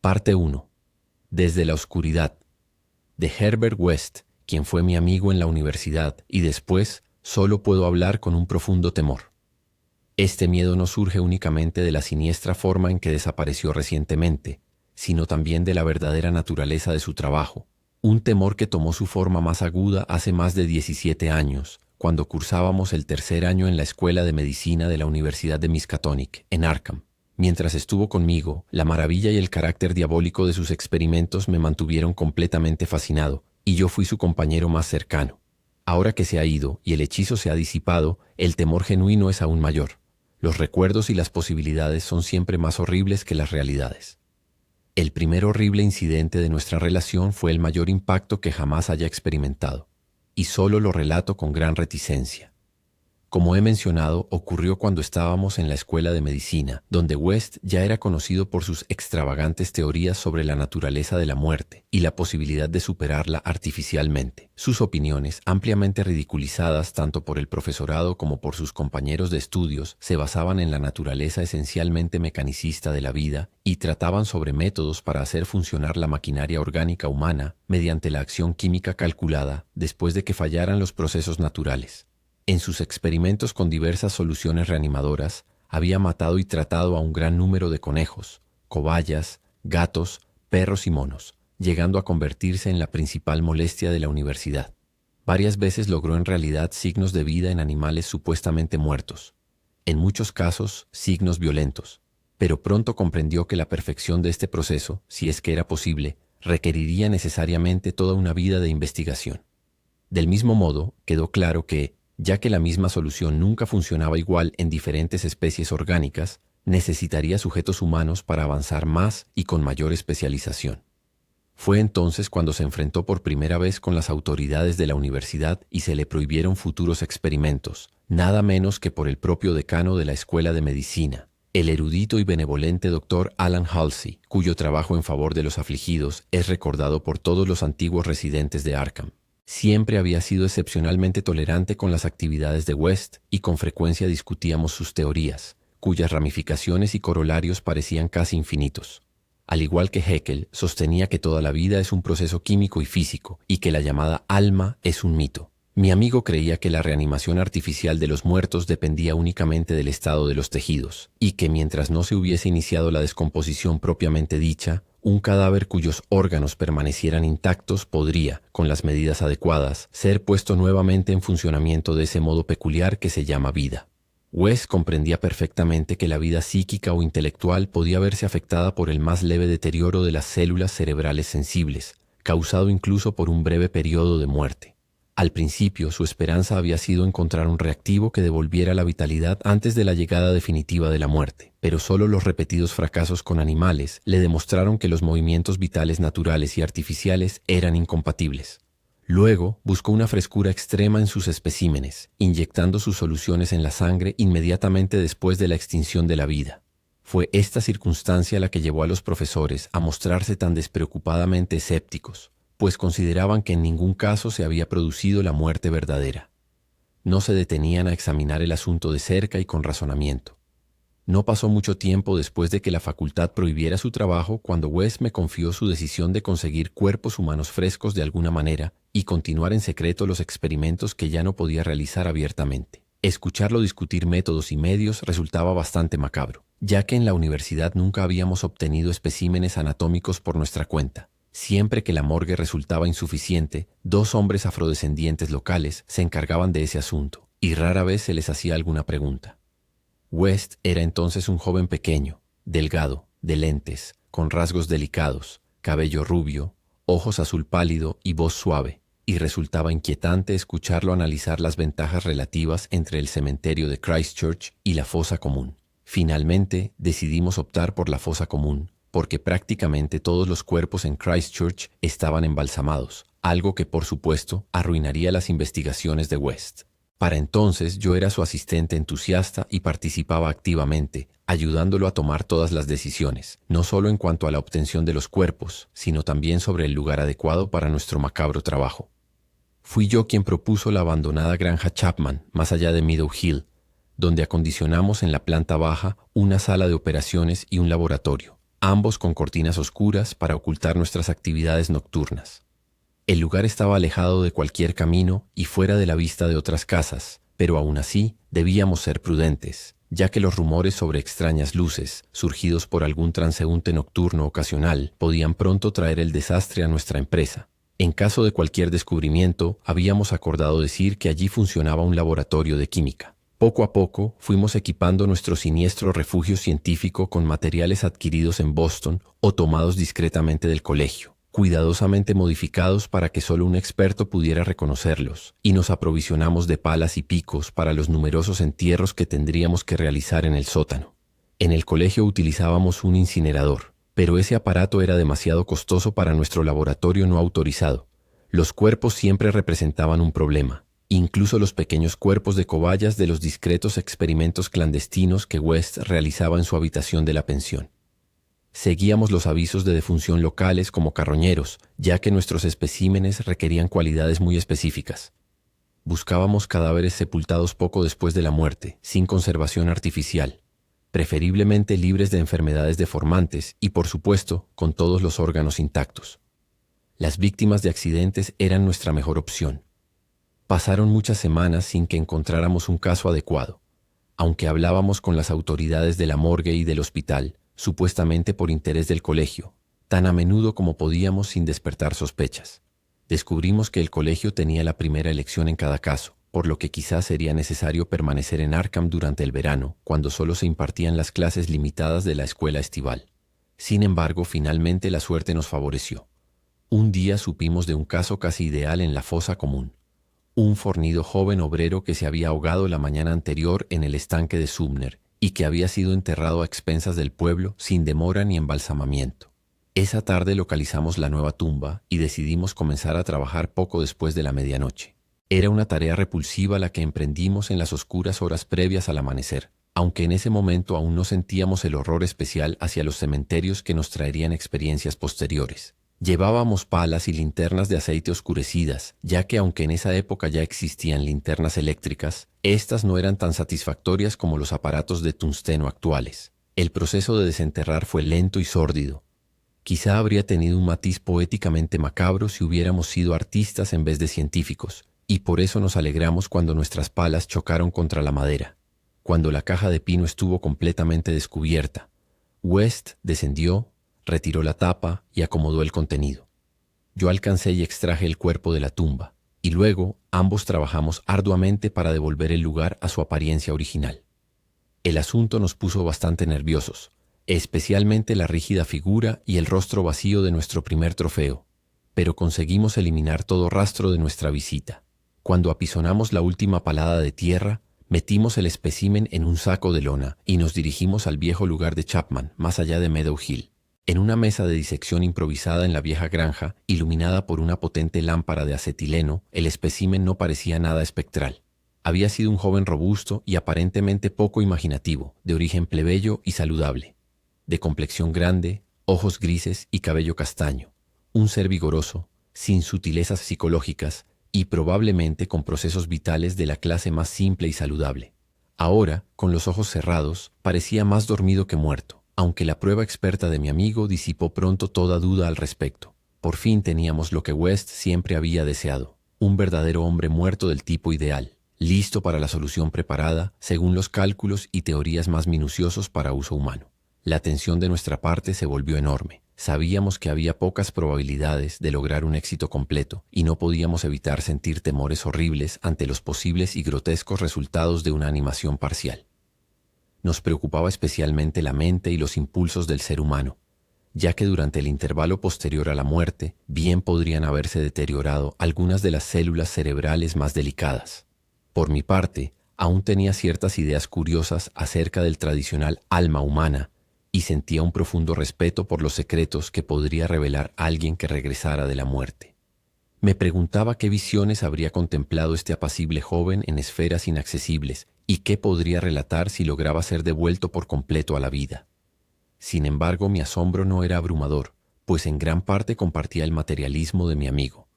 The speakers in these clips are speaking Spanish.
Parte 1. Desde la oscuridad. De Herbert West, quien fue mi amigo en la universidad, y después solo puedo hablar con un profundo temor. Este miedo no surge únicamente de la siniestra forma en que desapareció recientemente, sino también de la verdadera naturaleza de su trabajo. Un temor que tomó su forma más aguda hace más de 17 años, cuando cursábamos el tercer año en la Escuela de Medicina de la Universidad de Miskatonic, en Arkham. Mientras estuvo conmigo, la maravilla y el carácter diabólico de sus experimentos me mantuvieron completamente fascinado, y yo fui su compañero más cercano. Ahora que se ha ido y el hechizo se ha disipado, el temor genuino es aún mayor. Los recuerdos y las posibilidades son siempre más horribles que las realidades. El primer horrible incidente de nuestra relación fue el mayor impacto que jamás haya experimentado, y solo lo relato con gran reticencia. Como he mencionado, ocurrió cuando estábamos en la Escuela de Medicina, donde West ya era conocido por sus extravagantes teorías sobre la naturaleza de la muerte y la posibilidad de superarla artificialmente. Sus opiniones, ampliamente ridiculizadas tanto por el profesorado como por sus compañeros de estudios, se basaban en la naturaleza esencialmente mecanicista de la vida y trataban sobre métodos para hacer funcionar la maquinaria orgánica humana mediante la acción química calculada después de que fallaran los procesos naturales. En sus experimentos con diversas soluciones reanimadoras, había matado y tratado a un gran número de conejos, cobayas, gatos, perros y monos, llegando a convertirse en la principal molestia de la universidad. Varias veces logró en realidad signos de vida en animales supuestamente muertos, en muchos casos signos violentos, pero pronto comprendió que la perfección de este proceso, si es que era posible, requeriría necesariamente toda una vida de investigación. Del mismo modo, quedó claro que, ya que la misma solución nunca funcionaba igual en diferentes especies orgánicas, necesitaría sujetos humanos para avanzar más y con mayor especialización. Fue entonces cuando se enfrentó por primera vez con las autoridades de la universidad y se le prohibieron futuros experimentos, nada menos que por el propio decano de la Escuela de Medicina, el erudito y benevolente Dr. Alan Halsey, cuyo trabajo en favor de los afligidos es recordado por todos los antiguos residentes de Arkham. Siempre había sido excepcionalmente tolerante con las actividades de West y con frecuencia discutíamos sus teorías, cuyas ramificaciones y corolarios parecían casi infinitos. Al igual que Haeckel, sostenía que toda la vida es un proceso químico y físico y que la llamada alma es un mito. Mi amigo creía que la reanimación artificial de los muertos dependía únicamente del estado de los tejidos y que mientras no se hubiese iniciado la descomposición propiamente dicha, un cadáver cuyos órganos permanecieran intactos podría, con las medidas adecuadas, ser puesto nuevamente en funcionamiento de ese modo peculiar que se llama vida. West comprendía perfectamente que la vida psíquica o intelectual podía verse afectada por el más leve deterioro de las células cerebrales sensibles, causado incluso por un breve periodo de muerte. Al principio, su esperanza había sido encontrar un reactivo que devolviera la vitalidad antes de la llegada definitiva de la muerte, pero solo los repetidos fracasos con animales le demostraron que los movimientos vitales naturales y artificiales eran incompatibles. Luego, buscó una frescura extrema en sus especímenes, inyectando sus soluciones en la sangre inmediatamente después de la extinción de la vida. Fue esta circunstancia la que llevó a los profesores a mostrarse tan despreocupadamente escépticos, pues consideraban que en ningún caso se había producido la muerte verdadera. No se detenían a examinar el asunto de cerca y con razonamiento. No pasó mucho tiempo después de que la facultad prohibiera su trabajo cuando West me confió su decisión de conseguir cuerpos humanos frescos de alguna manera y continuar en secreto los experimentos que ya no podía realizar abiertamente. Escucharlo discutir métodos y medios resultaba bastante macabro, ya que en la universidad nunca habíamos obtenido especímenes anatómicos por nuestra cuenta. Siempre que la morgue resultaba insuficiente, 2 hombres afrodescendientes locales se encargaban de ese asunto, y rara vez se les hacía alguna pregunta. West era entonces un joven pequeño, delgado, de lentes, con rasgos delicados, cabello rubio, ojos azul pálido y voz suave, y resultaba inquietante escucharlo analizar las ventajas relativas entre el cementerio de Christchurch y la fosa común. Finalmente, decidimos optar por la fosa común, porque prácticamente todos los cuerpos en Christchurch estaban embalsamados, algo que por supuesto arruinaría las investigaciones de West. Para entonces yo era su asistente entusiasta y participaba activamente, ayudándolo a tomar todas las decisiones, no solo en cuanto a la obtención de los cuerpos, sino también sobre el lugar adecuado para nuestro macabro trabajo. Fui yo quien propuso la abandonada granja Chapman, más allá de Meadow Hill, donde acondicionamos en la planta baja una sala de operaciones y un laboratorio. ambos con cortinas oscuras para ocultar nuestras actividades nocturnas. El lugar estaba alejado de cualquier camino y fuera de la vista de otras casas, pero aún así debíamos ser prudentes, ya que los rumores sobre extrañas luces, surgidos por algún transeúnte nocturno ocasional, podían pronto traer el desastre a nuestra empresa. En caso de cualquier descubrimiento, habíamos acordado decir que allí funcionaba un laboratorio de química. Poco a poco fuimos equipando nuestro siniestro refugio científico con materiales adquiridos en Boston o tomados discretamente del colegio, cuidadosamente modificados para que solo un experto pudiera reconocerlos, y nos aprovisionamos de palas y picos para los numerosos entierros que tendríamos que realizar en el sótano. En el colegio utilizábamos un incinerador, pero ese aparato era demasiado costoso para nuestro laboratorio no autorizado. Los cuerpos siempre representaban un problema, incluso los pequeños cuerpos de cobayas de los discretos experimentos clandestinos que West realizaba en su habitación de la pensión. Seguíamos los avisos de defunción locales como carroñeros, ya que nuestros especímenes requerían cualidades muy específicas. Buscábamos cadáveres sepultados poco después de la muerte, sin conservación artificial, preferiblemente libres de enfermedades deformantes y, por supuesto, con todos los órganos intactos. Las víctimas de accidentes eran nuestra mejor opción. Pasaron muchas semanas sin que encontráramos un caso adecuado, aunque hablábamos con las autoridades de la morgue y del hospital, supuestamente por interés del colegio, tan a menudo como podíamos sin despertar sospechas. Descubrimos que el colegio tenía la primera elección en cada caso, por lo que quizás sería necesario permanecer en Arkham durante el verano, cuando solo se impartían las clases limitadas de la escuela estival. Sin embargo, finalmente la suerte nos favoreció. Un día supimos de un caso casi ideal en la fosa común. Un fornido joven obrero que se había ahogado la mañana anterior en el estanque de Sumner y que había sido enterrado a expensas del pueblo sin demora ni embalsamamiento. Esa tarde localizamos la nueva tumba y decidimos comenzar a trabajar poco después de la medianoche. Era una tarea repulsiva la que emprendimos en las oscuras horas previas al amanecer, aunque en ese momento aún no sentíamos el horror especial hacia los cementerios que nos traerían experiencias posteriores. Llevábamos palas y linternas de aceite oscurecidas, ya que aunque en esa época ya existían linternas eléctricas, estas no eran tan satisfactorias como los aparatos de tungsteno actuales. El proceso de desenterrar fue lento y sórdido. Quizá habría tenido un matiz poéticamente macabro si hubiéramos sido artistas en vez de científicos, y por eso nos alegramos cuando nuestras palas chocaron contra la madera. Cuando la caja de pino estuvo completamente descubierta, West descendió, retiró la tapa y acomodó el contenido. Yo alcancé y extraje el cuerpo de la tumba, y luego ambos trabajamos arduamente para devolver el lugar a su apariencia original. El asunto nos puso bastante nerviosos, especialmente la rígida figura y el rostro vacío de nuestro primer trofeo, pero conseguimos eliminar todo rastro de nuestra visita. Cuando apisonamos la última palada de tierra, metimos el espécimen en un saco de lona y nos dirigimos al viejo lugar de Chapman, más allá de Meadow Hill. En una mesa de disección improvisada en la vieja granja, iluminada por una potente lámpara de acetileno, el espécimen no parecía nada espectral. Había sido un joven robusto y aparentemente poco imaginativo, de origen plebeyo y saludable, de complexión grande, ojos grises y cabello castaño, un ser vigoroso, sin sutilezas psicológicas y probablemente con procesos vitales de la clase más simple y saludable. Ahora, con los ojos cerrados, parecía más dormido que muerto, aunque la prueba experta de mi amigo disipó pronto toda duda al respecto. Por fin teníamos lo que West siempre había deseado, un verdadero hombre muerto del tipo ideal, listo para la solución preparada según los cálculos y teorías más minuciosos para uso humano. La tensión de nuestra parte se volvió enorme. Sabíamos que había pocas probabilidades de lograr un éxito completo y no podíamos evitar sentir temores horribles ante los posibles y grotescos resultados de una animación parcial. Nos preocupaba especialmente la mente y los impulsos del ser humano, ya que durante el intervalo posterior a la muerte bien podrían haberse deteriorado algunas de las células cerebrales más delicadas. Por mi parte, aún tenía ciertas ideas curiosas acerca del tradicional alma humana y sentía un profundo respeto por los secretos que podría revelar alguien que regresara de la muerte. Me preguntaba qué visiones habría contemplado este apacible joven en esferas inaccesibles y qué podría relatar si lograba ser devuelto por completo a la vida. Sin embargo, mi asombro no era abrumador, pues en gran parte compartía el materialismo de mi amigo.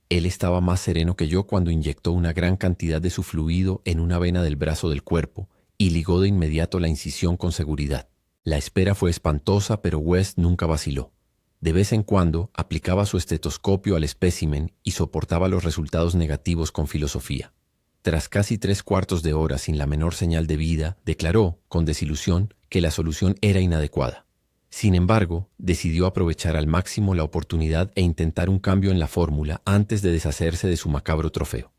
Él estaba más sereno que yo cuando inyectó una gran cantidad de su fluido en una vena del brazo del cuerpo y ligó de inmediato la incisión con seguridad. La espera fue espantosa, pero West nunca vaciló. De vez en cuando aplicaba su estetoscopio al espécimen y soportaba los resultados negativos con filosofía. Tras casi 3/4 de hora sin la menor señal de vida, declaró, con desilusión, que la solución era inadecuada. Sin embargo, decidió aprovechar al máximo la oportunidad e intentar un cambio en la fórmula antes de deshacerse de su macabro trofeo.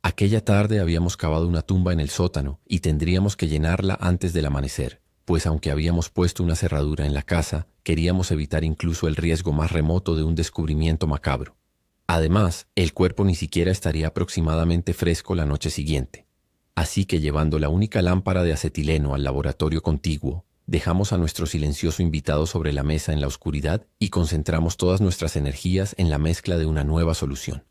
Aquella tarde habíamos cavado una tumba en el sótano y tendríamos que llenarla antes del amanecer, pues aunque habíamos puesto una cerradura en la casa, queríamos evitar incluso el riesgo más remoto de un descubrimiento macabro. Además, el cuerpo ni siquiera estaría aproximadamente fresco la noche siguiente. Así que llevando la única lámpara de acetileno al laboratorio contiguo, dejamos a nuestro silencioso invitado sobre la mesa en la oscuridad y concentramos todas nuestras energías en la mezcla de una nueva solución.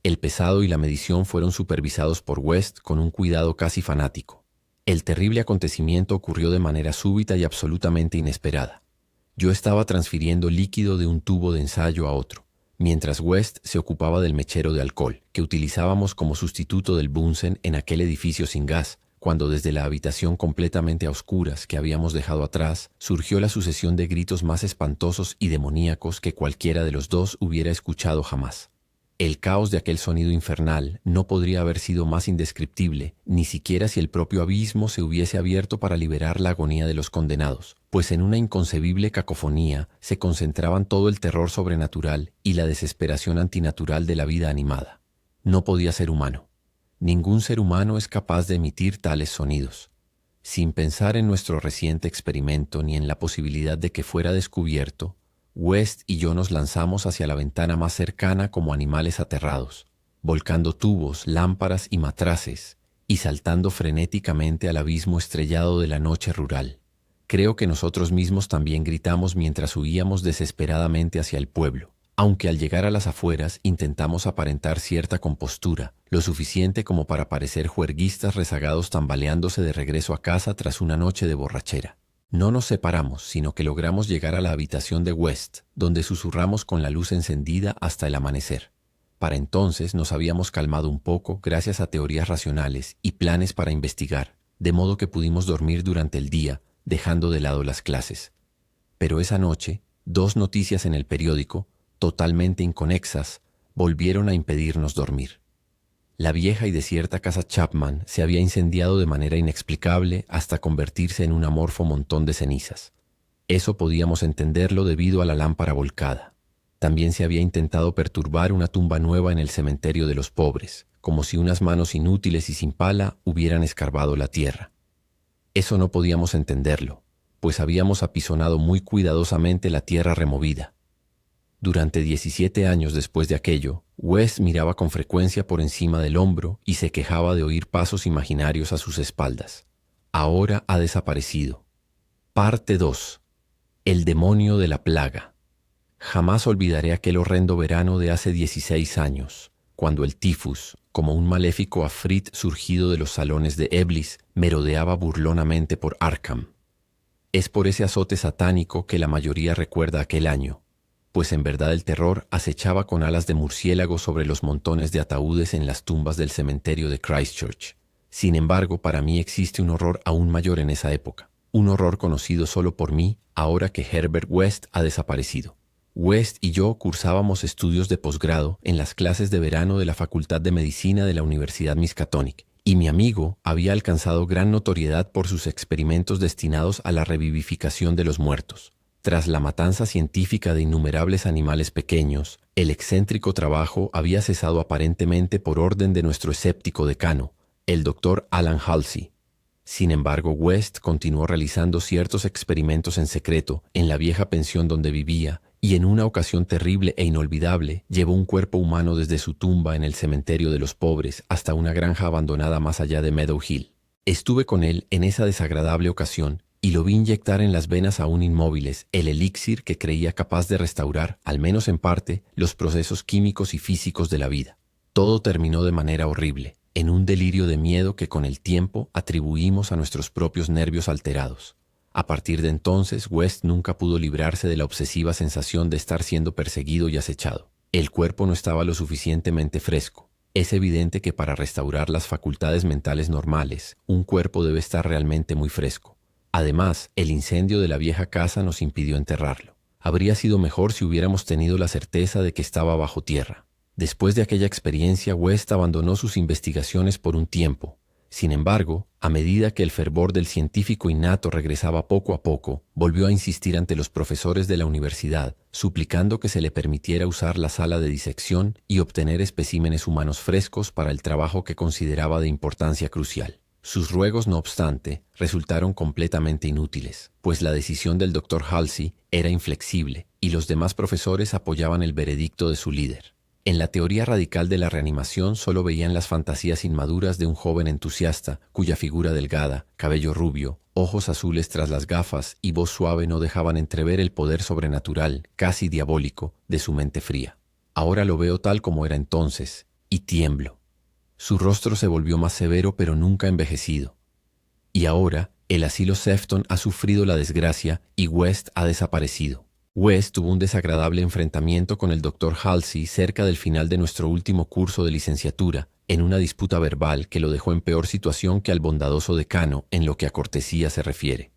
El pesado y la medición fueron supervisados por West con un cuidado casi fanático. El terrible acontecimiento ocurrió de manera súbita y absolutamente inesperada. Yo estaba transfiriendo líquido de un tubo de ensayo a otro, mientras West se ocupaba del mechero de alcohol, que utilizábamos como sustituto del Bunsen en aquel edificio sin gas, cuando desde la habitación completamente a oscuras que habíamos dejado atrás, surgió la sucesión de gritos más espantosos y demoníacos que cualquiera de los dos hubiera escuchado jamás. El caos de aquel sonido infernal no podría haber sido más indescriptible, ni siquiera si el propio abismo se hubiese abierto para liberar la agonía de los condenados, pues en una inconcebible cacofonía se concentraban todo el terror sobrenatural y la desesperación antinatural de la vida animada. No podía ser humano. Ningún ser humano es capaz de emitir tales sonidos. Sin pensar en nuestro reciente experimento ni en la posibilidad de que fuera descubierto, West y yo nos lanzamos hacia la ventana más cercana como animales aterrados, volcando tubos, lámparas y matraces, y saltando frenéticamente al abismo estrellado de la noche rural. Creo que nosotros mismos también gritamos mientras huíamos desesperadamente hacia el pueblo, aunque al llegar a las afueras intentamos aparentar cierta compostura, lo suficiente como para parecer juerguistas rezagados tambaleándose de regreso a casa tras una noche de borrachera. No nos separamos, sino que logramos llegar a la habitación de West, donde susurramos con la luz encendida hasta el amanecer. Para entonces nos habíamos calmado un poco gracias a teorías racionales y planes para investigar, de modo que pudimos dormir durante el día, dejando de lado las clases. Pero esa noche, 2 noticias en el periódico, totalmente inconexas, volvieron a impedirnos dormir. La vieja y desierta casa Chapman se había incendiado de manera inexplicable hasta convertirse en un amorfo montón de cenizas. Eso podíamos entenderlo debido a la lámpara volcada. También se había intentado perturbar una tumba nueva en el cementerio de los pobres, como si unas manos inútiles y sin pala hubieran escarbado la tierra. Eso no podíamos entenderlo, pues habíamos apisonado muy cuidadosamente la tierra removida. Durante 17 años después de aquello, West miraba con frecuencia por encima del hombro y se quejaba de oír pasos imaginarios a sus espaldas. Ahora ha desaparecido. Parte 2. El demonio de la plaga. Jamás olvidaré aquel horrendo verano de hace 16 años, cuando el tifus, como un maléfico afrit surgido de los salones de Eblis, merodeaba burlonamente por Arkham. Es por ese azote satánico que la mayoría recuerda aquel año, pues en verdad el terror acechaba con alas de murciélago sobre los montones de ataúdes en las tumbas del cementerio de Christchurch. Sin embargo, para mí existe un horror aún mayor en esa época, un horror conocido solo por mí ahora que Herbert West ha desaparecido. West y yo cursábamos estudios de posgrado en las clases de verano de la Facultad de Medicina de la Universidad Miskatonic, y mi amigo había alcanzado gran notoriedad por sus experimentos destinados a la revivificación de los muertos. Tras la matanza científica de innumerables animales pequeños, el excéntrico trabajo había cesado aparentemente por orden de nuestro escéptico decano, el Dr. Alan Halsey. Sin embargo, West continuó realizando ciertos experimentos en secreto en la vieja pensión donde vivía, y en una ocasión terrible e inolvidable llevó un cuerpo humano desde su tumba en el cementerio de los pobres hasta una granja abandonada más allá de Meadow Hill. Estuve con él en esa desagradable ocasión y lo vi inyectar en las venas aún inmóviles el elixir que creía capaz de restaurar, al menos en parte, los procesos químicos y físicos de la vida. Todo terminó de manera horrible, en un delirio de miedo que con el tiempo atribuimos a nuestros propios nervios alterados. A partir de entonces, West nunca pudo librarse de la obsesiva sensación de estar siendo perseguido y acechado. El cuerpo no estaba lo suficientemente fresco. Es evidente que para restaurar las facultades mentales normales, un cuerpo debe estar realmente muy fresco. Además, el incendio de la vieja casa nos impidió enterrarlo. Habría sido mejor si hubiéramos tenido la certeza de que estaba bajo tierra. Después de aquella experiencia, West abandonó sus investigaciones por un tiempo. Sin embargo, a medida que el fervor del científico innato regresaba poco a poco, volvió a insistir ante los profesores de la universidad, suplicando que se le permitiera usar la sala de disección y obtener especímenes humanos frescos para el trabajo que consideraba de importancia crucial. Sus ruegos, no obstante, resultaron completamente inútiles, pues la decisión del Dr. Halsey era inflexible y los demás profesores apoyaban el veredicto de su líder. En la teoría radical de la reanimación solo veían las fantasías inmaduras de un joven entusiasta cuya figura delgada, cabello rubio, ojos azules tras las gafas y voz suave no dejaban entrever el poder sobrenatural, casi diabólico, de su mente fría. Ahora lo veo tal como era entonces, y tiemblo. Su rostro se volvió más severo pero nunca envejecido. Y ahora, el asilo Sefton ha sufrido la desgracia y West ha desaparecido. West tuvo un desagradable enfrentamiento con el Dr. Halsey cerca del final de nuestro último curso de licenciatura, en una disputa verbal que lo dejó en peor situación que al bondadoso decano en lo que a cortesía se refiere.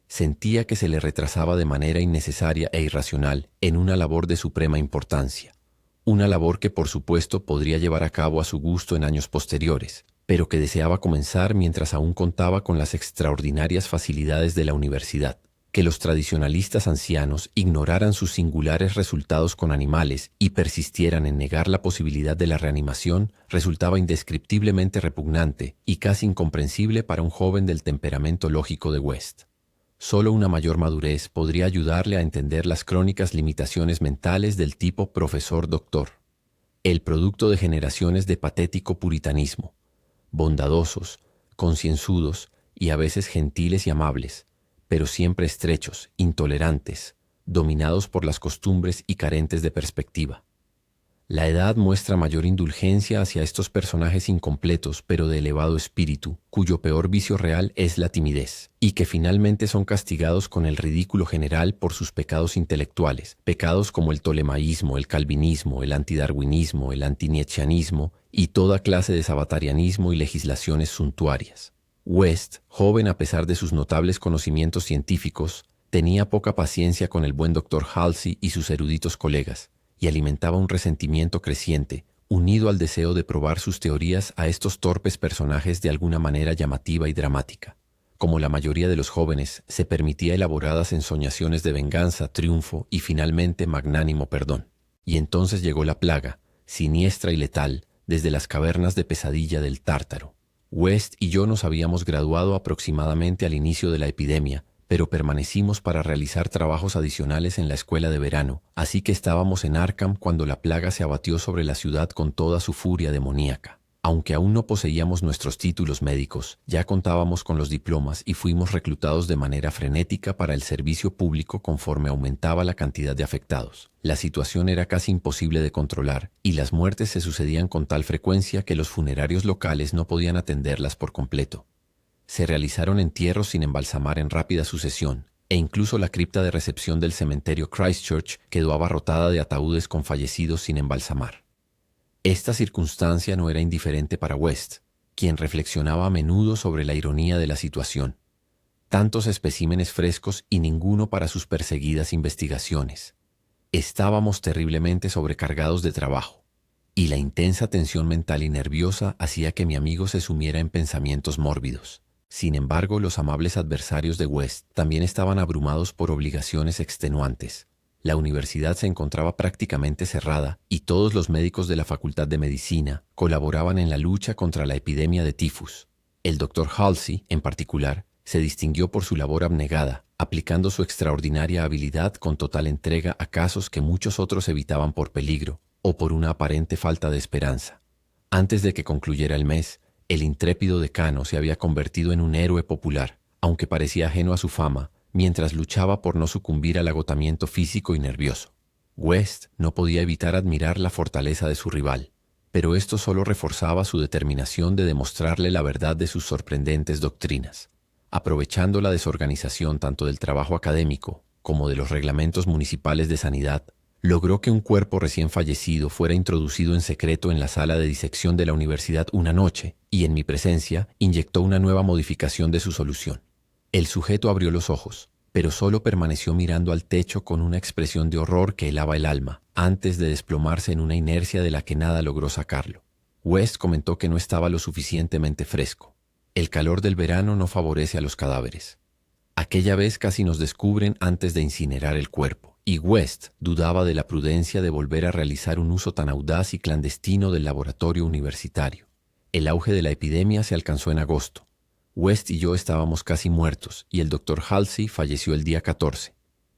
Sentía que se le retrasaba de manera innecesaria e irracional en una labor de suprema importancia. Una labor que por supuesto podría llevar a cabo a su gusto en años posteriores, pero que deseaba comenzar mientras aún contaba con las extraordinarias facilidades de la universidad. Que los tradicionalistas ancianos ignoraran sus singulares resultados con animales y persistieran en negar la posibilidad de la reanimación resultaba indescriptiblemente repugnante y casi incomprensible para un joven del temperamento lógico de West. Solo una mayor madurez podría ayudarle a entender las crónicas limitaciones mentales del tipo profesor-doctor, el producto de generaciones de patético puritanismo, bondadosos, concienzudos y a veces gentiles y amables, pero siempre estrechos, intolerantes, dominados por las costumbres y carentes de perspectiva. La edad muestra mayor indulgencia hacia estos personajes incompletos pero de elevado espíritu, cuyo peor vicio real es la timidez, y que finalmente son castigados con el ridículo general por sus pecados intelectuales, pecados como el tolemaísmo, el calvinismo, el antidarwinismo, el antinietzscheanismo y toda clase de sabatarianismo y legislaciones suntuarias. West, joven a pesar de sus notables conocimientos científicos, tenía poca paciencia con el buen Dr. Halsey y sus eruditos colegas, y alimentaba un resentimiento creciente, unido al deseo de probar sus teorías a estos torpes personajes de alguna manera llamativa y dramática. Como la mayoría de los jóvenes, se permitía elaboradas ensoñaciones de venganza, triunfo y finalmente magnánimo perdón. Y entonces llegó la plaga, siniestra y letal, desde las cavernas de pesadilla del Tártaro. West y yo nos habíamos graduado aproximadamente al inicio de la epidemia, pero permanecimos para realizar trabajos adicionales en la escuela de verano, así que estábamos en Arkham cuando la plaga se abatió sobre la ciudad con toda su furia demoníaca. Aunque aún no poseíamos nuestros títulos médicos, ya contábamos con los diplomas y fuimos reclutados de manera frenética para el servicio público conforme aumentaba la cantidad de afectados. La situación era casi imposible de controlar y las muertes se sucedían con tal frecuencia que los funerarios locales no podían atenderlas por completo. Se realizaron entierros sin embalsamar en rápida sucesión, e incluso la cripta de recepción del cementerio Christchurch quedó abarrotada de ataúdes con fallecidos sin embalsamar. Esta circunstancia no era indiferente para West, quien reflexionaba a menudo sobre la ironía de la situación. Tantos especímenes frescos y ninguno para sus perseguidas investigaciones. Estábamos terriblemente sobrecargados de trabajo, y la intensa tensión mental y nerviosa hacía que mi amigo se sumiera en pensamientos mórbidos. Sin embargo, los amables adversarios de West también estaban abrumados por obligaciones extenuantes. La universidad se encontraba prácticamente cerrada y todos los médicos de la Facultad de Medicina colaboraban en la lucha contra la epidemia de tifus. El Dr. Halsey, en particular, se distinguió por su labor abnegada, aplicando su extraordinaria habilidad con total entrega a casos que muchos otros evitaban por peligro o por una aparente falta de esperanza. Antes de que concluyera el mes, el intrépido decano se había convertido en un héroe popular, aunque parecía ajeno a su fama, mientras luchaba por no sucumbir al agotamiento físico y nervioso. West no podía evitar admirar la fortaleza de su rival, pero esto solo reforzaba su determinación de demostrarle la verdad de sus sorprendentes doctrinas. Aprovechando la desorganización tanto del trabajo académico como de los reglamentos municipales de sanidad, logró que un cuerpo recién fallecido fuera introducido en secreto en la sala de disección de la universidad una noche y, en mi presencia, inyectó una nueva modificación de su solución. El sujeto abrió los ojos, pero solo permaneció mirando al techo con una expresión de horror que helaba el alma, antes de desplomarse en una inercia de la que nada logró sacarlo. West comentó que no estaba lo suficientemente fresco. El calor del verano no favorece a los cadáveres. Aquella vez casi nos descubren antes de incinerar el cuerpo, y West dudaba de la prudencia de volver a realizar un uso tan audaz y clandestino del laboratorio universitario. El auge de la epidemia se alcanzó en agosto. West y yo estábamos casi muertos, y el Dr. Halsey falleció el día 14.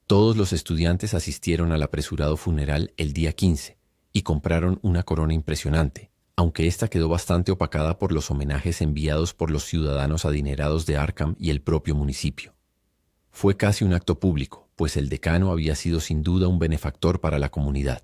Todos los estudiantes asistieron al apresurado funeral el día 15, y compraron una corona impresionante, aunque ésta quedó bastante opacada por los homenajes enviados por los ciudadanos adinerados de Arkham y el propio municipio. Fue casi un acto público, pues el decano había sido sin duda un benefactor para la comunidad.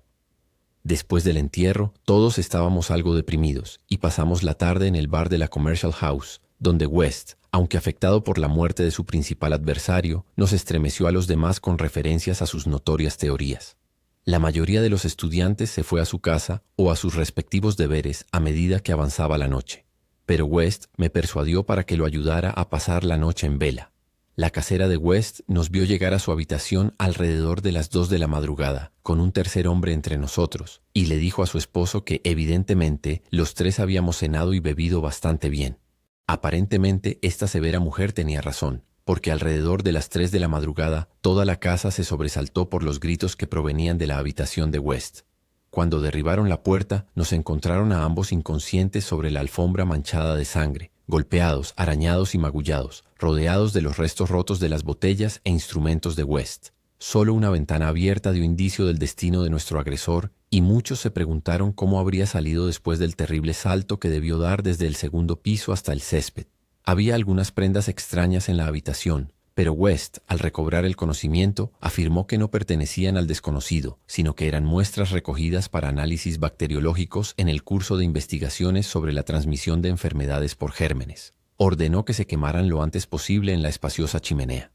Después del entierro, todos estábamos algo deprimidos, y pasamos la tarde en el bar de la Commercial House, donde West, aunque afectado por la muerte de su principal adversario, nos estremeció a los demás con referencias a sus notorias teorías. La mayoría de los estudiantes se fue a su casa o a sus respectivos deberes a medida que avanzaba la noche, pero West me persuadió para que lo ayudara a pasar la noche en vela. La casera de West nos vio llegar a su habitación alrededor de las 2 de la madrugada, con un tercer hombre entre nosotros, y le dijo a su esposo que, evidentemente, los tres habíamos cenado y bebido bastante bien. Aparentemente, esta severa mujer tenía razón, porque alrededor de las 3 de la madrugada, toda la casa se sobresaltó por los gritos que provenían de la habitación de West. Cuando derribaron la puerta, nos encontraron a ambos inconscientes sobre la alfombra manchada de sangre, golpeados, arañados y magullados, rodeados de los restos rotos de las botellas e instrumentos de West. Solo una ventana abierta dio indicio del destino de nuestro agresor, y muchos se preguntaron cómo habría salido después del terrible salto que debió dar desde el segundo piso hasta el césped. Había algunas prendas extrañas en la habitación, pero West, al recobrar el conocimiento, afirmó que no pertenecían al desconocido, sino que eran muestras recogidas para análisis bacteriológicos en el curso de investigaciones sobre la transmisión de enfermedades por gérmenes. Ordenó que se quemaran lo antes posible en la espaciosa chimenea.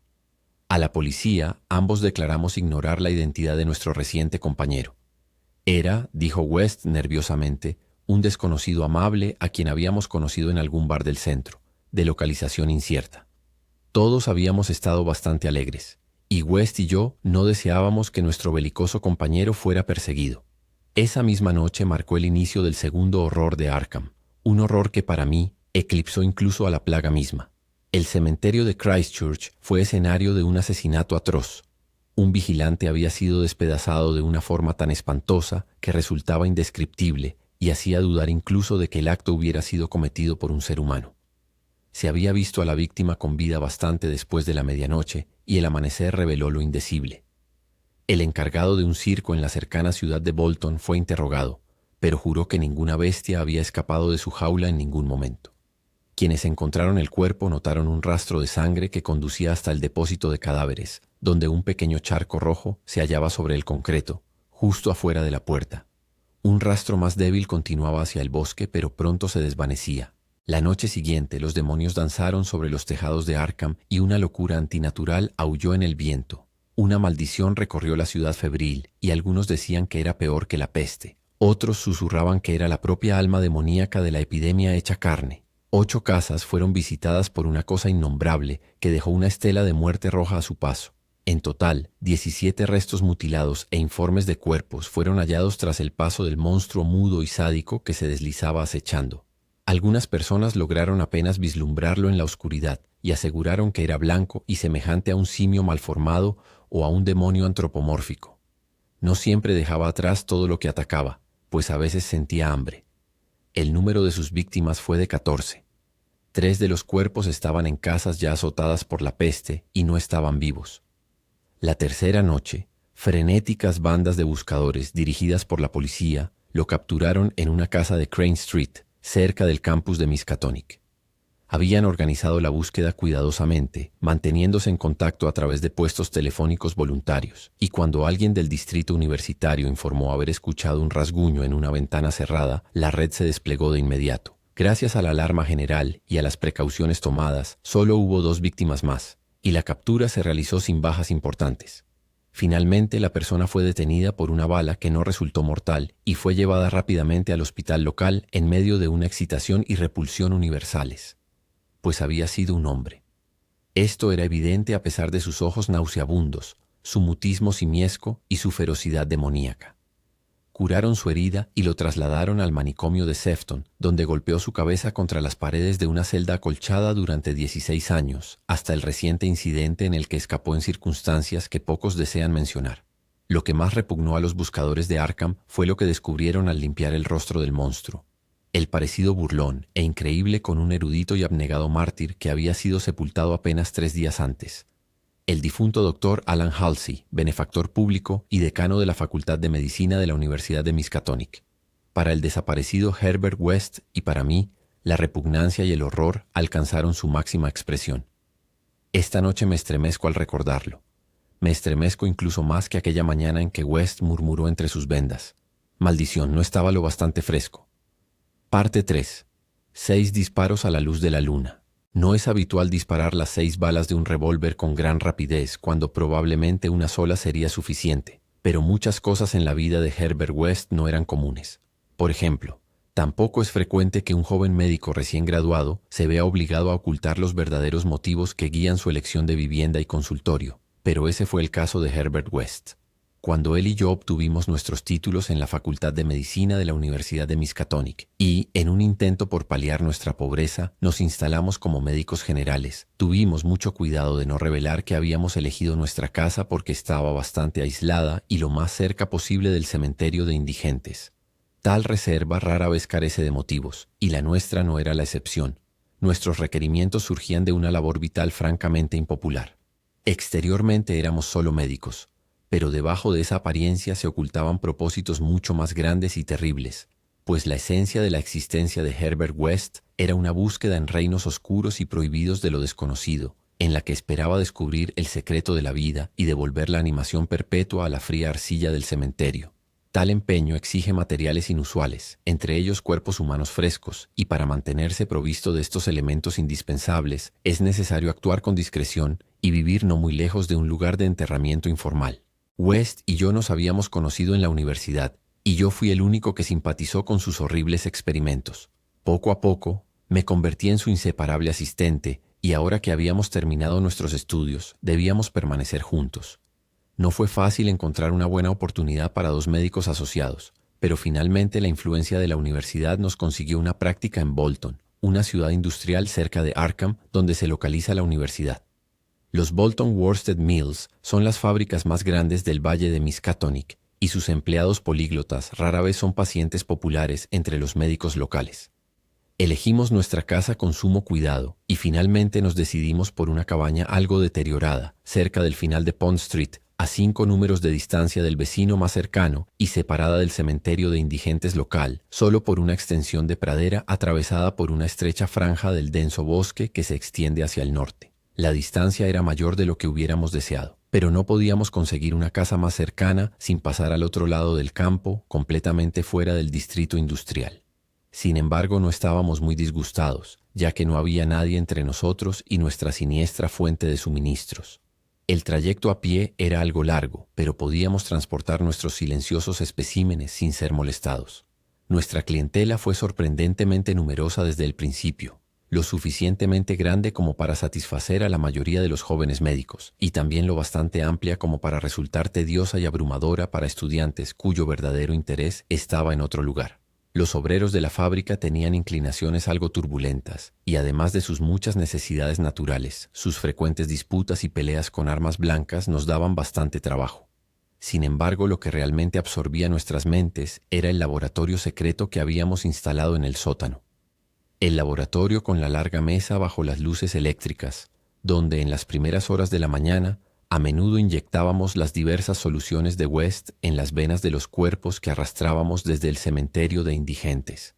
A la policía, ambos declaramos ignorar la identidad de nuestro reciente compañero. Era, dijo West nerviosamente, un desconocido amable a quien habíamos conocido en algún bar del centro, de localización incierta. Todos habíamos estado bastante alegres, y West y yo no deseábamos que nuestro belicoso compañero fuera perseguido. Esa misma noche marcó el inicio del segundo horror de Arkham, un horror que para mí eclipsó incluso a la plaga misma. El cementerio de Christchurch fue escenario de un asesinato atroz. Un vigilante había sido despedazado de una forma tan espantosa que resultaba indescriptible y hacía dudar incluso de que el acto hubiera sido cometido por un ser humano. Se había visto a la víctima con vida bastante después de la medianoche y el amanecer reveló lo indecible. El encargado de un circo en la cercana ciudad de Bolton fue interrogado, pero juró que ninguna bestia había escapado de su jaula en ningún momento. Quienes encontraron el cuerpo notaron un rastro de sangre que conducía hasta el depósito de cadáveres, donde un pequeño charco rojo se hallaba sobre el concreto, justo afuera de la puerta. Un rastro más débil continuaba hacia el bosque, pero pronto se desvanecía. La noche siguiente los demonios danzaron sobre los tejados de Arkham y una locura antinatural aulló en el viento. Una maldición recorrió la ciudad febril y algunos decían que era peor que la peste. Otros susurraban que era la propia alma demoníaca de la epidemia hecha carne. 8 casas fueron visitadas por una cosa innombrable que dejó una estela de muerte roja a su paso. En total, 17 restos mutilados e informes de cuerpos fueron hallados tras el paso del monstruo mudo y sádico que se deslizaba acechando. Algunas personas lograron apenas vislumbrarlo en la oscuridad y aseguraron que era blanco y semejante a un simio malformado o a un demonio antropomórfico. No siempre dejaba atrás todo lo que atacaba, pues a veces sentía hambre. El número de sus víctimas fue de 14. 3 de los cuerpos estaban en casas ya azotadas por la peste y no estaban vivos. La tercera noche, frenéticas bandas de buscadores dirigidas por la policía lo capturaron en una casa de Crane Street, cerca del campus de Miskatonic. Habían organizado la búsqueda cuidadosamente, manteniéndose en contacto a través de puestos telefónicos voluntarios, y cuando alguien del distrito universitario informó haber escuchado un rasguño en una ventana cerrada, la red se desplegó de inmediato. Gracias a la alarma general y a las precauciones tomadas, solo hubo 2 víctimas más, y la captura se realizó sin bajas importantes. Finalmente, la persona fue detenida por una bala que no resultó mortal y fue llevada rápidamente al hospital local en medio de una excitación y repulsión universales, pues había sido un hombre. Esto era evidente a pesar de sus ojos nauseabundos, su mutismo simiesco y su ferocidad demoníaca. Curaron su herida y lo trasladaron al manicomio de Sefton, donde golpeó su cabeza contra las paredes de una celda acolchada durante 16 años, hasta el reciente incidente en el que escapó en circunstancias que pocos desean mencionar. Lo que más repugnó a los buscadores de Arkham fue lo que descubrieron al limpiar el rostro del monstruo. El parecido burlón e increíble con un erudito y abnegado mártir que había sido sepultado apenas 3 días antes. El difunto doctor Alan Halsey, benefactor público y decano de la Facultad de Medicina de la Universidad de Miskatonic. Para el desaparecido Herbert West y para mí, la repugnancia y el horror alcanzaron su máxima expresión. Esta noche me estremezco al recordarlo. Me estremezco incluso más que aquella mañana en que West murmuró entre sus vendas. Maldición, no estaba lo bastante fresco. Parte 3. 6 disparos a la luz de la luna. No es habitual disparar las 6 balas de un revólver con gran rapidez cuando probablemente una sola sería suficiente, pero muchas cosas en la vida de Herbert West no eran comunes. Por ejemplo, tampoco es frecuente que un joven médico recién graduado se vea obligado a ocultar los verdaderos motivos que guían su elección de vivienda y consultorio, pero ese fue el caso de Herbert West. Cuando él y yo obtuvimos nuestros títulos en la Facultad de Medicina de la Universidad de Miskatonic y, en un intento por paliar nuestra pobreza, nos instalamos como médicos generales, tuvimos mucho cuidado de no revelar que habíamos elegido nuestra casa porque estaba bastante aislada y lo más cerca posible del cementerio de indigentes. Tal reserva rara vez carece de motivos, y la nuestra no era la excepción. Nuestros requerimientos surgían de una labor vital francamente impopular. Exteriormente éramos solo médicos, pero debajo de esa apariencia se ocultaban propósitos mucho más grandes y terribles, pues la esencia de la existencia de Herbert West era una búsqueda en reinos oscuros y prohibidos de lo desconocido, en la que esperaba descubrir el secreto de la vida y devolver la animación perpetua a la fría arcilla del cementerio. Tal empeño exige materiales inusuales, entre ellos cuerpos humanos frescos, y para mantenerse provisto de estos elementos indispensables es necesario actuar con discreción y vivir no muy lejos de un lugar de enterramiento informal. West y yo nos habíamos conocido en la universidad, y yo fui el único que simpatizó con sus horribles experimentos. Poco a poco, me convertí en su inseparable asistente, y ahora que habíamos terminado nuestros estudios, debíamos permanecer juntos. No fue fácil encontrar una buena oportunidad para 2 médicos asociados, pero finalmente la influencia de la universidad nos consiguió una práctica en Bolton, una ciudad industrial cerca de Arkham, donde se localiza la universidad. Los Bolton Worsted Mills son las fábricas más grandes del valle de Miskatonic y sus empleados políglotas rara vez son pacientes populares entre los médicos locales. Elegimos nuestra casa con sumo cuidado y finalmente nos decidimos por una cabaña algo deteriorada, cerca del final de Pond Street, a 5 números de distancia del vecino más cercano y separada del cementerio de indigentes local, solo por una extensión de pradera atravesada por una estrecha franja del denso bosque que se extiende hacia el norte. La distancia era mayor de lo que hubiéramos deseado, pero no podíamos conseguir una casa más cercana sin pasar al otro lado del campo, completamente fuera del distrito industrial. Sin embargo, no estábamos muy disgustados, ya que no había nadie entre nosotros y nuestra siniestra fuente de suministros. El trayecto a pie era algo largo, pero podíamos transportar nuestros silenciosos especímenes sin ser molestados. Nuestra clientela fue sorprendentemente numerosa desde el principio, lo suficientemente grande como para satisfacer a la mayoría de los jóvenes médicos, y también lo bastante amplia como para resultar tediosa y abrumadora para estudiantes cuyo verdadero interés estaba en otro lugar. Los obreros de la fábrica tenían inclinaciones algo turbulentas, y además de sus muchas necesidades naturales, sus frecuentes disputas y peleas con armas blancas nos daban bastante trabajo. Sin embargo, lo que realmente absorbía nuestras mentes era el laboratorio secreto que habíamos instalado en el sótano. El laboratorio con la larga mesa bajo las luces eléctricas, donde en las primeras horas de la mañana a menudo inyectábamos las diversas soluciones de West en las venas de los cuerpos que arrastrábamos desde el cementerio de indigentes.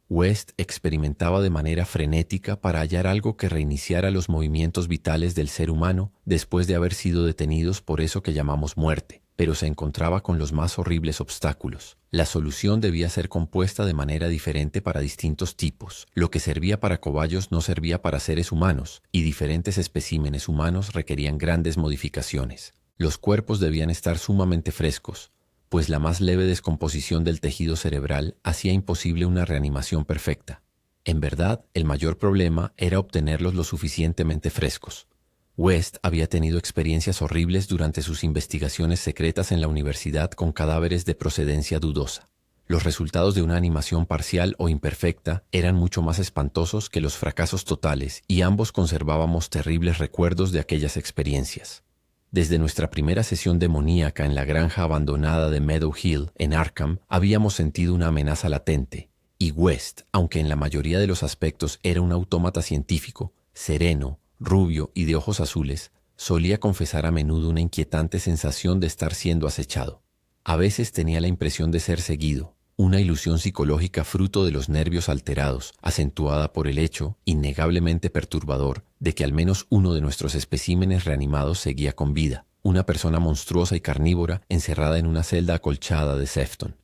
West experimentaba de manera frenética para hallar algo que reiniciara los movimientos vitales del ser humano después de haber sido detenidos por eso que llamamos muerte, pero se encontraba con los más horribles obstáculos. La solución debía ser compuesta de manera diferente para distintos tipos. Lo que servía para cobayos no servía para seres humanos, y diferentes especímenes humanos requerían grandes modificaciones. Los cuerpos debían estar sumamente frescos, pues la más leve descomposición del tejido cerebral hacía imposible una reanimación perfecta. En verdad, el mayor problema era obtenerlos lo suficientemente frescos. West había tenido experiencias horribles durante sus investigaciones secretas en la universidad con cadáveres de procedencia dudosa. Los resultados de una animación parcial o imperfecta eran mucho más espantosos que los fracasos totales y ambos conservábamos terribles recuerdos de aquellas experiencias. Desde nuestra primera sesión demoníaca en la granja abandonada de Meadow Hill, en Arkham, habíamos sentido una amenaza latente, y West, aunque en la mayoría de los aspectos era un autómata científico, sereno, rubio y de ojos azules, solía confesar a menudo una inquietante sensación de estar siendo acechado. A veces tenía la impresión de ser seguido, una ilusión psicológica fruto de los nervios alterados, acentuada por el hecho, innegablemente perturbador, de que al menos uno de nuestros especímenes reanimados seguía con vida, una persona monstruosa y carnívora encerrada en una celda acolchada de Sefton.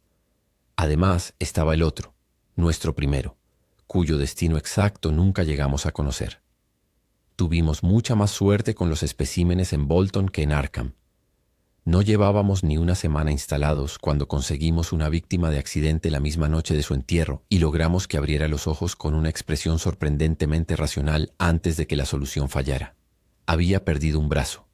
Además estaba el otro, nuestro primero, cuyo destino exacto nunca llegamos a conocer. Tuvimos mucha más suerte con los especímenes en Bolton que en Arkham. No llevábamos ni una semana instalados cuando conseguimos una víctima de accidente la misma noche de su entierro y logramos que abriera los ojos con una expresión sorprendentemente racional antes de que la solución fallara. Había perdido un brazo.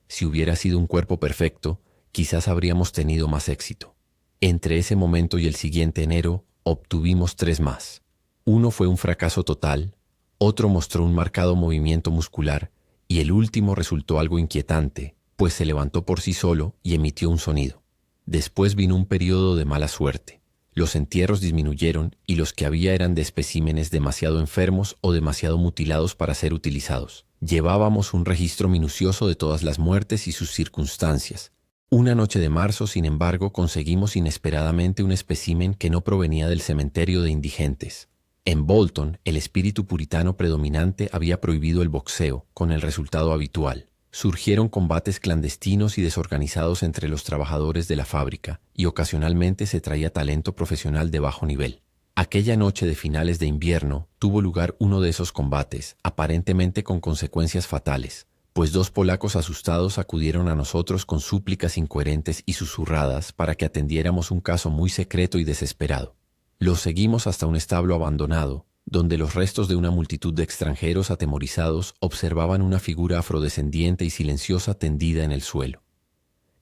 Si hubiera sido un cuerpo perfecto, quizás habríamos tenido más éxito. Entre ese momento y el siguiente enero, obtuvimos 3 más. Uno fue un fracaso total, otro mostró un marcado movimiento muscular y el último resultó algo inquietante, pues se levantó por sí solo y emitió un sonido. Después vino un periodo de mala suerte. Los entierros disminuyeron y los que había eran de especímenes demasiado enfermos o demasiado mutilados para ser utilizados. Llevábamos un registro minucioso de todas las muertes y sus circunstancias. Una noche de marzo, sin embargo, conseguimos inesperadamente un espécimen que no provenía del cementerio de indigentes. En Bolton, el espíritu puritano predominante había prohibido el boxeo, con el resultado habitual. Surgieron combates clandestinos y desorganizados entre los trabajadores de la fábrica, y ocasionalmente se traía talento profesional de bajo nivel. Aquella noche de finales de invierno tuvo lugar uno de esos combates, aparentemente con consecuencias fatales, pues 2 polacos asustados acudieron a nosotros con súplicas incoherentes y susurradas para que atendiéramos un caso muy secreto y desesperado. Los seguimos hasta un establo abandonado, donde los restos de una multitud de extranjeros atemorizados observaban una figura afrodescendiente y silenciosa tendida en el suelo.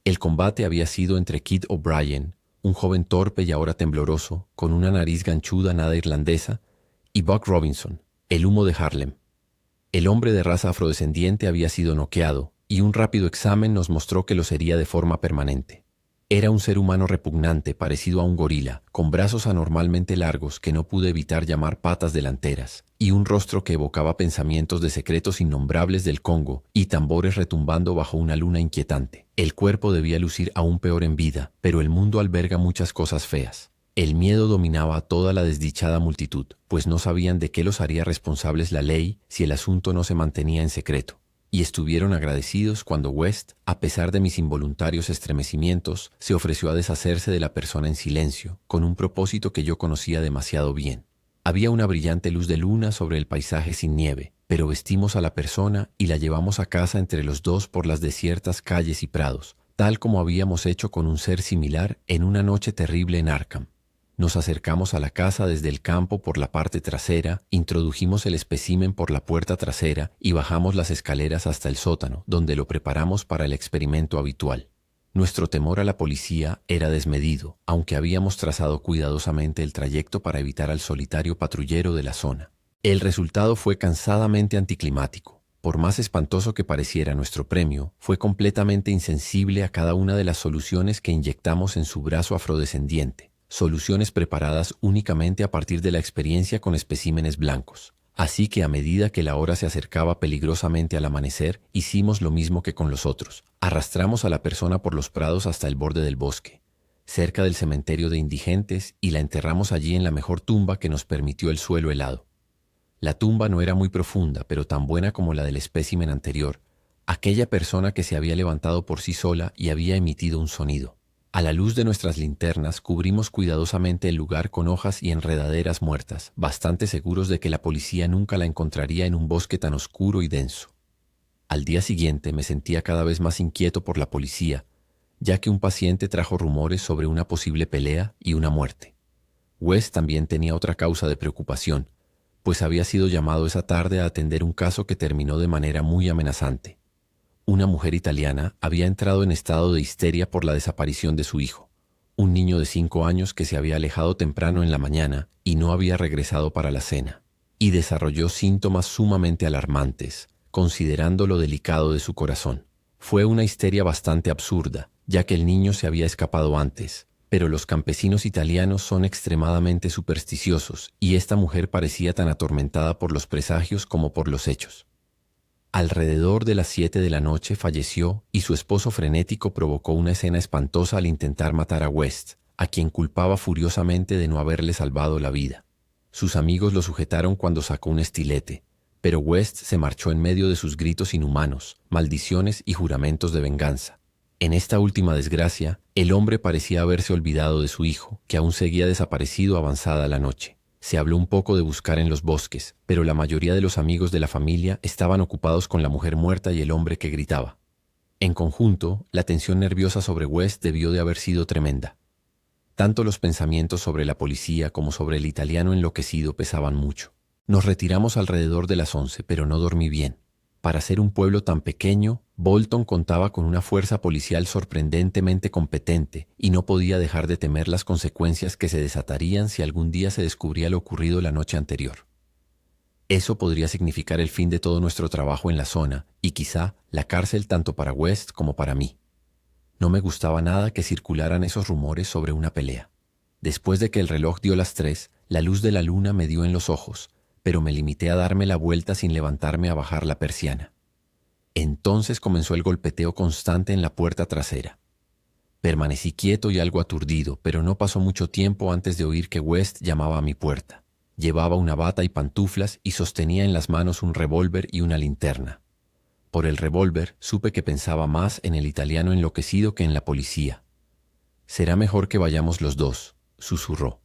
El combate había sido entre Kid O'Brien, un joven torpe y ahora tembloroso, con una nariz ganchuda nada irlandesa, y Buck Robinson, el humo de Harlem. El hombre de raza afrodescendiente había sido noqueado, y un rápido examen nos mostró que lo sería de forma permanente. Era un ser humano repugnante, parecido a un gorila, con brazos anormalmente largos que no pude evitar llamar patas delanteras, y un rostro que evocaba pensamientos de secretos innombrables del Congo y tambores retumbando bajo una luna inquietante. El cuerpo debía lucir aún peor en vida, pero el mundo alberga muchas cosas feas. El miedo dominaba a toda la desdichada multitud, pues no sabían de qué los haría responsables la ley si el asunto no se mantenía en secreto. Y estuvieron agradecidos cuando West, a pesar de mis involuntarios estremecimientos, se ofreció a deshacerse de la persona en silencio, con un propósito que yo conocía demasiado bien. Había una brillante luz de luna sobre el paisaje sin nieve, pero vestimos a la persona y la llevamos a casa entre los dos por las desiertas calles y prados, tal como habíamos hecho con un ser similar en una noche terrible en Arkham. Nos acercamos a la casa desde el campo por la parte trasera, introdujimos el espécimen por la puerta trasera y bajamos las escaleras hasta el sótano, donde lo preparamos para el experimento habitual. Nuestro temor a la policía era desmedido, aunque habíamos trazado cuidadosamente el trayecto para evitar al solitario patrullero de la zona. El resultado fue cansadamente anticlimático. Por más espantoso que pareciera nuestro premio, fue completamente insensible a cada una de las soluciones que inyectamos en su brazo afrodescendiente. Soluciones preparadas únicamente a partir de la experiencia con especímenes blancos. Así que a medida que la hora se acercaba peligrosamente al amanecer, hicimos lo mismo que con los otros. Arrastramos a la persona por los prados hasta el borde del bosque, cerca del cementerio de indigentes, y la enterramos allí en la mejor tumba que nos permitió el suelo helado. La tumba no era muy profunda, pero tan buena como la del espécimen anterior, aquella persona que se había levantado por sí sola y había emitido un sonido. A la luz de nuestras linternas cubrimos cuidadosamente el lugar con hojas y enredaderas muertas, bastante seguros de que la policía nunca la encontraría en un bosque tan oscuro y denso. Al día siguiente me sentía cada vez más inquieto por la policía, ya que un paciente trajo rumores sobre una posible pelea y una muerte. West también tenía otra causa de preocupación, pues había sido llamado esa tarde a atender un caso que terminó de manera muy amenazante. Una mujer italiana había entrado en estado de histeria por la desaparición de su hijo, un niño de 5 años que se había alejado temprano en la mañana y no había regresado para la cena, y desarrolló síntomas sumamente alarmantes, considerando lo delicado de su corazón. Fue una histeria bastante absurda, ya que el niño se había escapado antes, pero los campesinos italianos son extremadamente supersticiosos y esta mujer parecía tan atormentada por los presagios como por los hechos. Alrededor de las 7 de la noche falleció y su esposo frenético provocó una escena espantosa al intentar matar a West, a quien culpaba furiosamente de no haberle salvado la vida. Sus amigos lo sujetaron cuando sacó un estilete, pero West se marchó en medio de sus gritos inhumanos, maldiciones y juramentos de venganza. En esta última desgracia, el hombre parecía haberse olvidado de su hijo, que aún seguía desaparecido avanzada la noche. Se habló un poco de buscar en los bosques, pero la mayoría de los amigos de la familia estaban ocupados con la mujer muerta y el hombre que gritaba. En conjunto, la tensión nerviosa sobre West debió de haber sido tremenda. Tanto los pensamientos sobre la policía como sobre el italiano enloquecido pesaban mucho. Nos retiramos alrededor de las 11, pero no dormí bien. Para ser un pueblo tan pequeño, Bolton contaba con una fuerza policial sorprendentemente competente y no podía dejar de temer las consecuencias que se desatarían si algún día se descubría lo ocurrido la noche anterior. Eso podría significar el fin de todo nuestro trabajo en la zona y quizá la cárcel tanto para West como para mí. No me gustaba nada que circularan esos rumores sobre una pelea. Después de que el reloj dio las 3, la luz de la luna me dio en los ojos, pero me limité a darme la vuelta sin levantarme a bajar la persiana. Entonces comenzó el golpeteo constante en la puerta trasera. Permanecí quieto y algo aturdido, pero no pasó mucho tiempo antes de oír que West llamaba a mi puerta. Llevaba una bata y pantuflas y sostenía en las manos un revólver y una linterna. Por el revólver supe que pensaba más en el italiano enloquecido que en la policía. «Será mejor que vayamos los dos», susurró.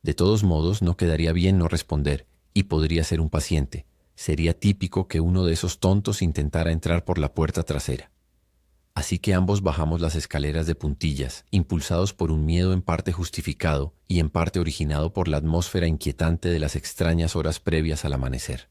De todos modos, no quedaría bien no responder, y podría ser un paciente. Sería típico que uno de esos tontos intentara entrar por la puerta trasera. Así que ambos bajamos las escaleras de puntillas, impulsados por un miedo en parte justificado y en parte originado por la atmósfera inquietante de las extrañas horas previas al amanecer.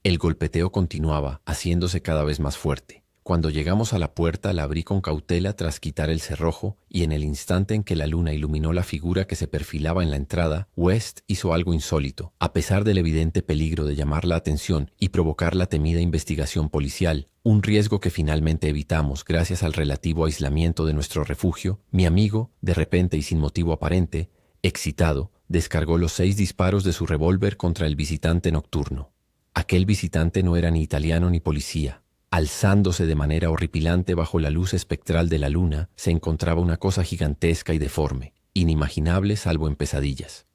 El golpeteo continuaba, haciéndose cada vez más fuerte. Cuando llegamos a la puerta la abrí con cautela tras quitar el cerrojo y en el instante en que la luna iluminó la figura que se perfilaba en la entrada, West hizo algo insólito. A pesar del evidente peligro de llamar la atención y provocar la temida investigación policial, un riesgo que finalmente evitamos gracias al relativo aislamiento de nuestro refugio, mi amigo, de repente y sin motivo aparente, excitado, descargó los 6 disparos de su revólver contra el visitante nocturno. Aquel visitante no era ni italiano ni policía. Alzándose de manera horripilante bajo la luz espectral de la luna, se encontraba una cosa gigantesca y deforme, inimaginable salvo en pesadillas.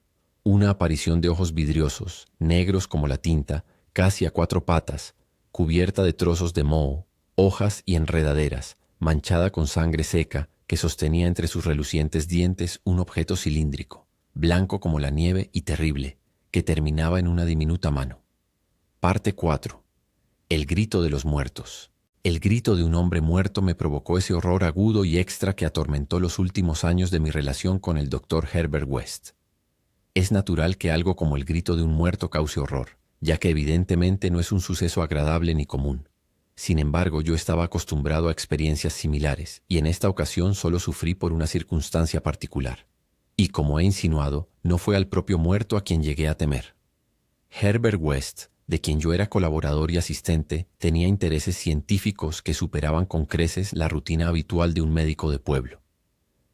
Una aparición de ojos vidriosos, negros como la tinta, casi a 4 patas, cubierta de trozos de moho, hojas y enredaderas, manchada con sangre seca, que sostenía entre sus relucientes dientes un objeto cilíndrico, blanco como la nieve y terrible, que terminaba en una diminuta mano. Parte 4. El grito de los muertos. El grito de un hombre muerto me provocó ese horror agudo y extra que atormentó los últimos años de mi relación con el Dr. Herbert West. Es natural que algo como el grito de un muerto cause horror, ya que evidentemente no es un suceso agradable ni común. Sin embargo, yo estaba acostumbrado a experiencias similares, y en esta ocasión solo sufrí por una circunstancia particular. Y como he insinuado, no fue al propio muerto a quien llegué a temer. Herbert West, de quien yo era colaborador y asistente, tenía intereses científicos que superaban con creces la rutina habitual de un médico de pueblo.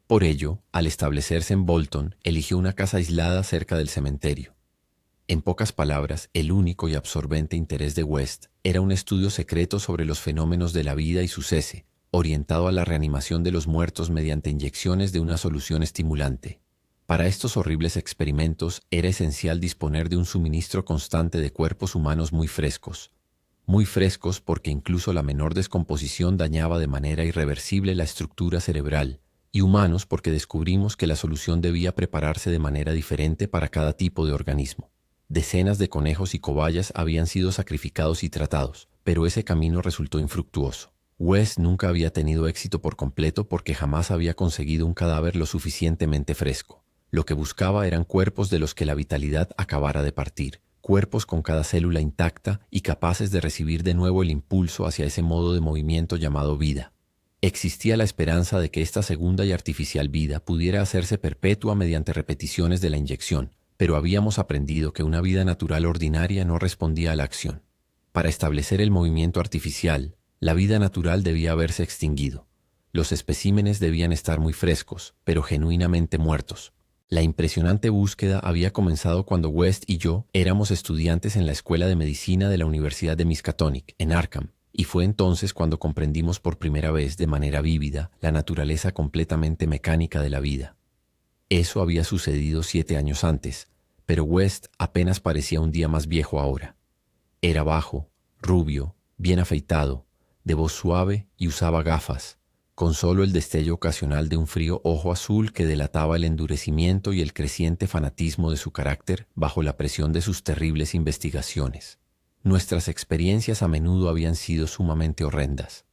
Por ello, al establecerse en Bolton, eligió una casa aislada cerca del cementerio. En pocas palabras, el único y absorbente interés de West era un estudio secreto sobre los fenómenos de la vida y su cese, orientado a la reanimación de los muertos mediante inyecciones de una solución estimulante. Para estos horribles experimentos era esencial disponer de un suministro constante de cuerpos humanos muy frescos porque incluso la menor descomposición dañaba de manera irreversible la estructura cerebral, y humanos porque descubrimos que la solución debía prepararse de manera diferente para cada tipo de organismo. Decenas de conejos y cobayas habían sido sacrificados y tratados, pero ese camino resultó infructuoso. West nunca había tenido éxito por completo porque jamás había conseguido un cadáver lo suficientemente fresco. Lo que buscaba eran cuerpos de los que la vitalidad acabara de partir, cuerpos con cada célula intacta y capaces de recibir de nuevo el impulso hacia ese modo de movimiento llamado vida. Existía la esperanza de que esta segunda y artificial vida pudiera hacerse perpetua mediante repeticiones de la inyección, pero habíamos aprendido que una vida natural ordinaria no respondía a la acción. Para establecer el movimiento artificial, la vida natural debía haberse extinguido. Los especímenes debían estar muy frescos, pero genuinamente muertos. La impresionante búsqueda había comenzado cuando West y yo éramos estudiantes en la Escuela de Medicina de la Universidad de Miskatonic, en Arkham, y fue entonces cuando comprendimos por primera vez de manera vívida la naturaleza completamente mecánica de la vida. Eso había sucedido 7 años antes, pero West apenas parecía un día más viejo ahora. Era bajo, rubio, bien afeitado, de voz suave y usaba gafas, con solo el destello ocasional de un frío ojo azul que delataba el endurecimiento y el creciente fanatismo de su carácter bajo la presión de sus terribles investigaciones. Nuestras experiencias a menudo habían sido sumamente horrendas.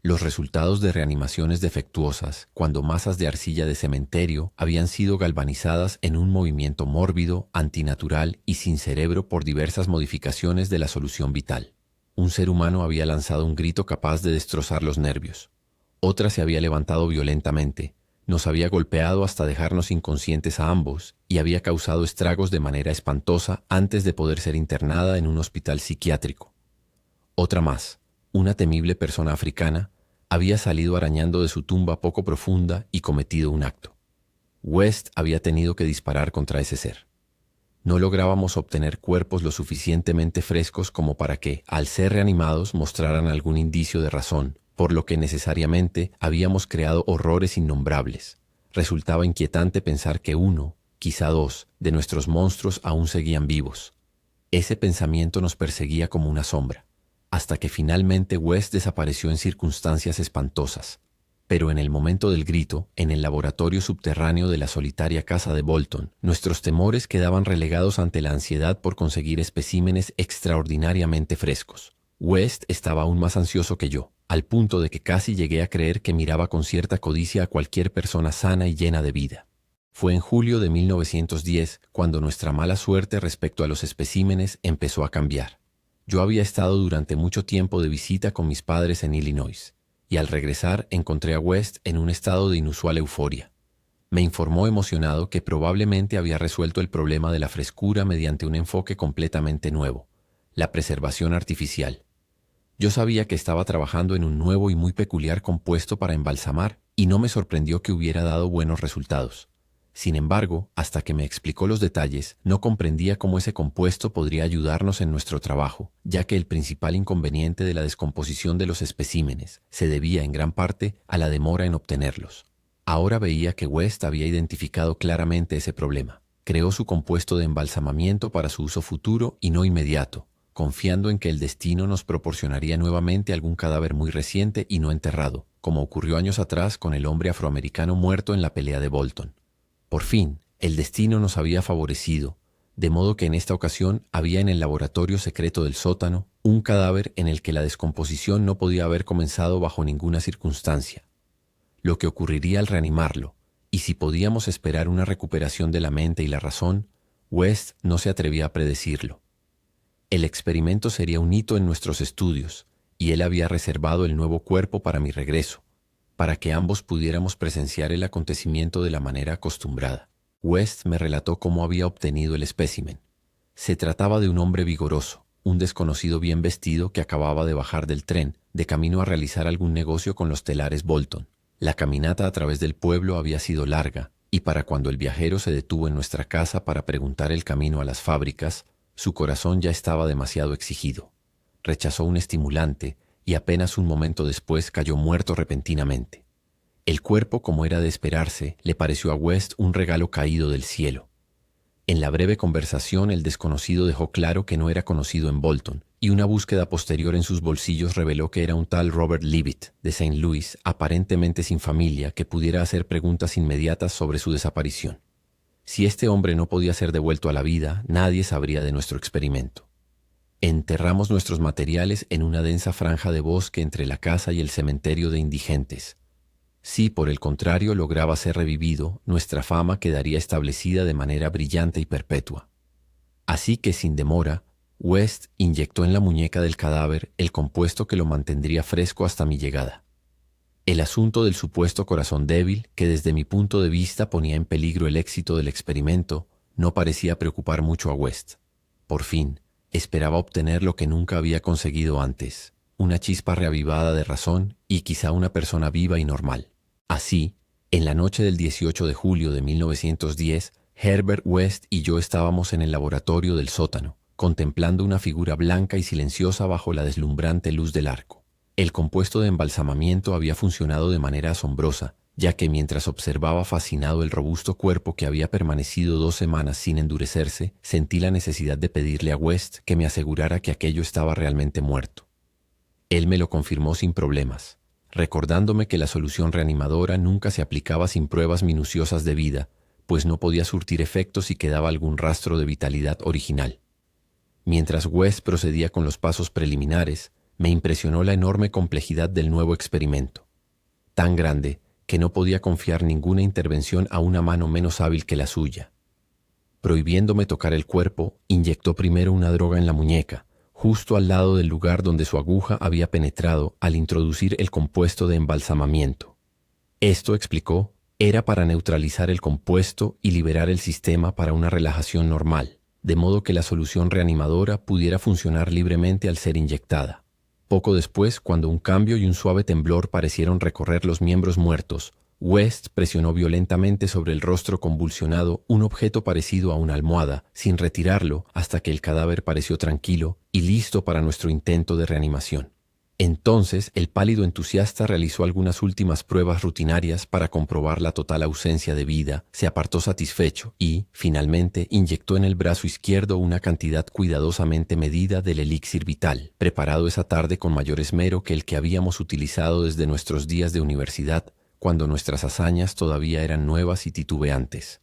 Los resultados de reanimaciones defectuosas, cuando masas de arcilla de cementerio habían sido galvanizadas en un movimiento mórbido, antinatural y sin cerebro por diversas modificaciones de la solución vital. Un ser humano había lanzado un grito capaz de destrozar los nervios. Otra se había levantado violentamente, nos había golpeado hasta dejarnos inconscientes a ambos y había causado estragos de manera espantosa antes de poder ser internada en un hospital psiquiátrico. Otra más, una temible persona africana, había salido arañando de su tumba poco profunda y cometido un acto. West había tenido que disparar contra ese ser. No lográbamos obtener cuerpos lo suficientemente frescos como para que, al ser reanimados, mostraran algún indicio de razón, por lo que necesariamente habíamos creado horrores innombrables. Resultaba inquietante pensar que uno, quizá dos, de nuestros monstruos aún seguían vivos. Ese pensamiento nos perseguía como una sombra, hasta que finalmente West desapareció en circunstancias espantosas. Pero en el momento del grito, en el laboratorio subterráneo de la solitaria casa de Bolton, nuestros temores quedaban relegados ante la ansiedad por conseguir especímenes extraordinariamente frescos. West estaba aún más ansioso que yo, al punto de que casi llegué a creer que miraba con cierta codicia a cualquier persona sana y llena de vida. Fue en julio de 1910 cuando nuestra mala suerte respecto a los especímenes empezó a cambiar. Yo había estado durante mucho tiempo de visita con mis padres en Illinois, y al regresar encontré a West en un estado de inusual euforia. Me informó emocionado que probablemente había resuelto el problema de la frescura mediante un enfoque completamente nuevo, la preservación artificial. Yo sabía que estaba trabajando en un nuevo y muy peculiar compuesto para embalsamar, y no me sorprendió que hubiera dado buenos resultados. Sin embargo, hasta que me explicó los detalles, no comprendía cómo ese compuesto podría ayudarnos en nuestro trabajo, ya que el principal inconveniente de la descomposición de los especímenes se debía en gran parte a la demora en obtenerlos. Ahora veía que West había identificado claramente ese problema. Creó su compuesto de embalsamamiento para su uso futuro y no inmediato, confiando en que el destino nos proporcionaría nuevamente algún cadáver muy reciente y no enterrado, como ocurrió años atrás con el hombre afroamericano muerto en la pelea de Bolton. Por fin, el destino nos había favorecido, de modo que en esta ocasión había en el laboratorio secreto del sótano un cadáver en el que la descomposición no podía haber comenzado bajo ninguna circunstancia. Lo que ocurriría al reanimarlo, y si podíamos esperar una recuperación de la mente y la razón, West no se atrevía a predecirlo. El experimento sería un hito en nuestros estudios, y él había reservado el nuevo cuerpo para mi regreso, para que ambos pudiéramos presenciar el acontecimiento de la manera acostumbrada. West me relató cómo había obtenido el espécimen. Se trataba de un hombre vigoroso, un desconocido bien vestido que acababa de bajar del tren, de camino a realizar algún negocio con los telares Bolton. La caminata a través del pueblo había sido larga, y para cuando el viajero se detuvo en nuestra casa para preguntar el camino a las fábricas, su corazón ya estaba demasiado exigido. Rechazó un estimulante y apenas un momento después cayó muerto repentinamente. El cuerpo, como era de esperarse, le pareció a West un regalo caído del cielo. En la breve conversación, el desconocido dejó claro que no era conocido en Bolton, y una búsqueda posterior en sus bolsillos reveló que era un tal Robert Leavitt, de St. Louis, aparentemente sin familia, que pudiera hacer preguntas inmediatas sobre su desaparición. Si este hombre no podía ser devuelto a la vida, nadie sabría de nuestro experimento. Enterramos nuestros materiales en una densa franja de bosque entre la casa y el cementerio de indigentes. Si, por el contrario, lograba ser revivido, nuestra fama quedaría establecida de manera brillante y perpetua. Así que sin demora, West inyectó en la muñeca del cadáver el compuesto que lo mantendría fresco hasta mi llegada. El asunto del supuesto corazón débil, que desde mi punto de vista ponía en peligro el éxito del experimento, no parecía preocupar mucho a West. Por fin, esperaba obtener lo que nunca había conseguido antes, una chispa reavivada de razón y quizá una persona viva y normal. Así, en la noche del 18 de julio de 1910, Herbert West y yo estábamos en el laboratorio del sótano, contemplando una figura blanca y silenciosa bajo la deslumbrante luz del arco. El compuesto de embalsamamiento había funcionado de manera asombrosa, ya que mientras observaba fascinado el robusto cuerpo que había permanecido 2 semanas sin endurecerse, sentí la necesidad de pedirle a West que me asegurara que aquello estaba realmente muerto. Él me lo confirmó sin problemas, recordándome que la solución reanimadora nunca se aplicaba sin pruebas minuciosas de vida, pues no podía surtir efecto si quedaba algún rastro de vitalidad original. Mientras West procedía con los pasos preliminares, me impresionó la enorme complejidad del nuevo experimento, tan grande que no podía confiar ninguna intervención a una mano menos hábil que la suya. Prohibiéndome tocar el cuerpo, inyectó primero una droga en la muñeca, justo al lado del lugar donde su aguja había penetrado al introducir el compuesto de embalsamamiento. Esto, explicó, era para neutralizar el compuesto y liberar el sistema para una relajación normal, de modo que la solución reanimadora pudiera funcionar libremente al ser inyectada. Poco después, cuando un cambio y un suave temblor parecieron recorrer los miembros muertos, West presionó violentamente sobre el rostro convulsionado un objeto parecido a una almohada, sin retirarlo hasta que el cadáver pareció tranquilo y listo para nuestro intento de reanimación. Entonces, el pálido entusiasta realizó algunas últimas pruebas rutinarias para comprobar la total ausencia de vida, se apartó satisfecho y, finalmente, inyectó en el brazo izquierdo una cantidad cuidadosamente medida del elixir vital, preparado esa tarde con mayor esmero que el que habíamos utilizado desde nuestros días de universidad, cuando nuestras hazañas todavía eran nuevas y titubeantes.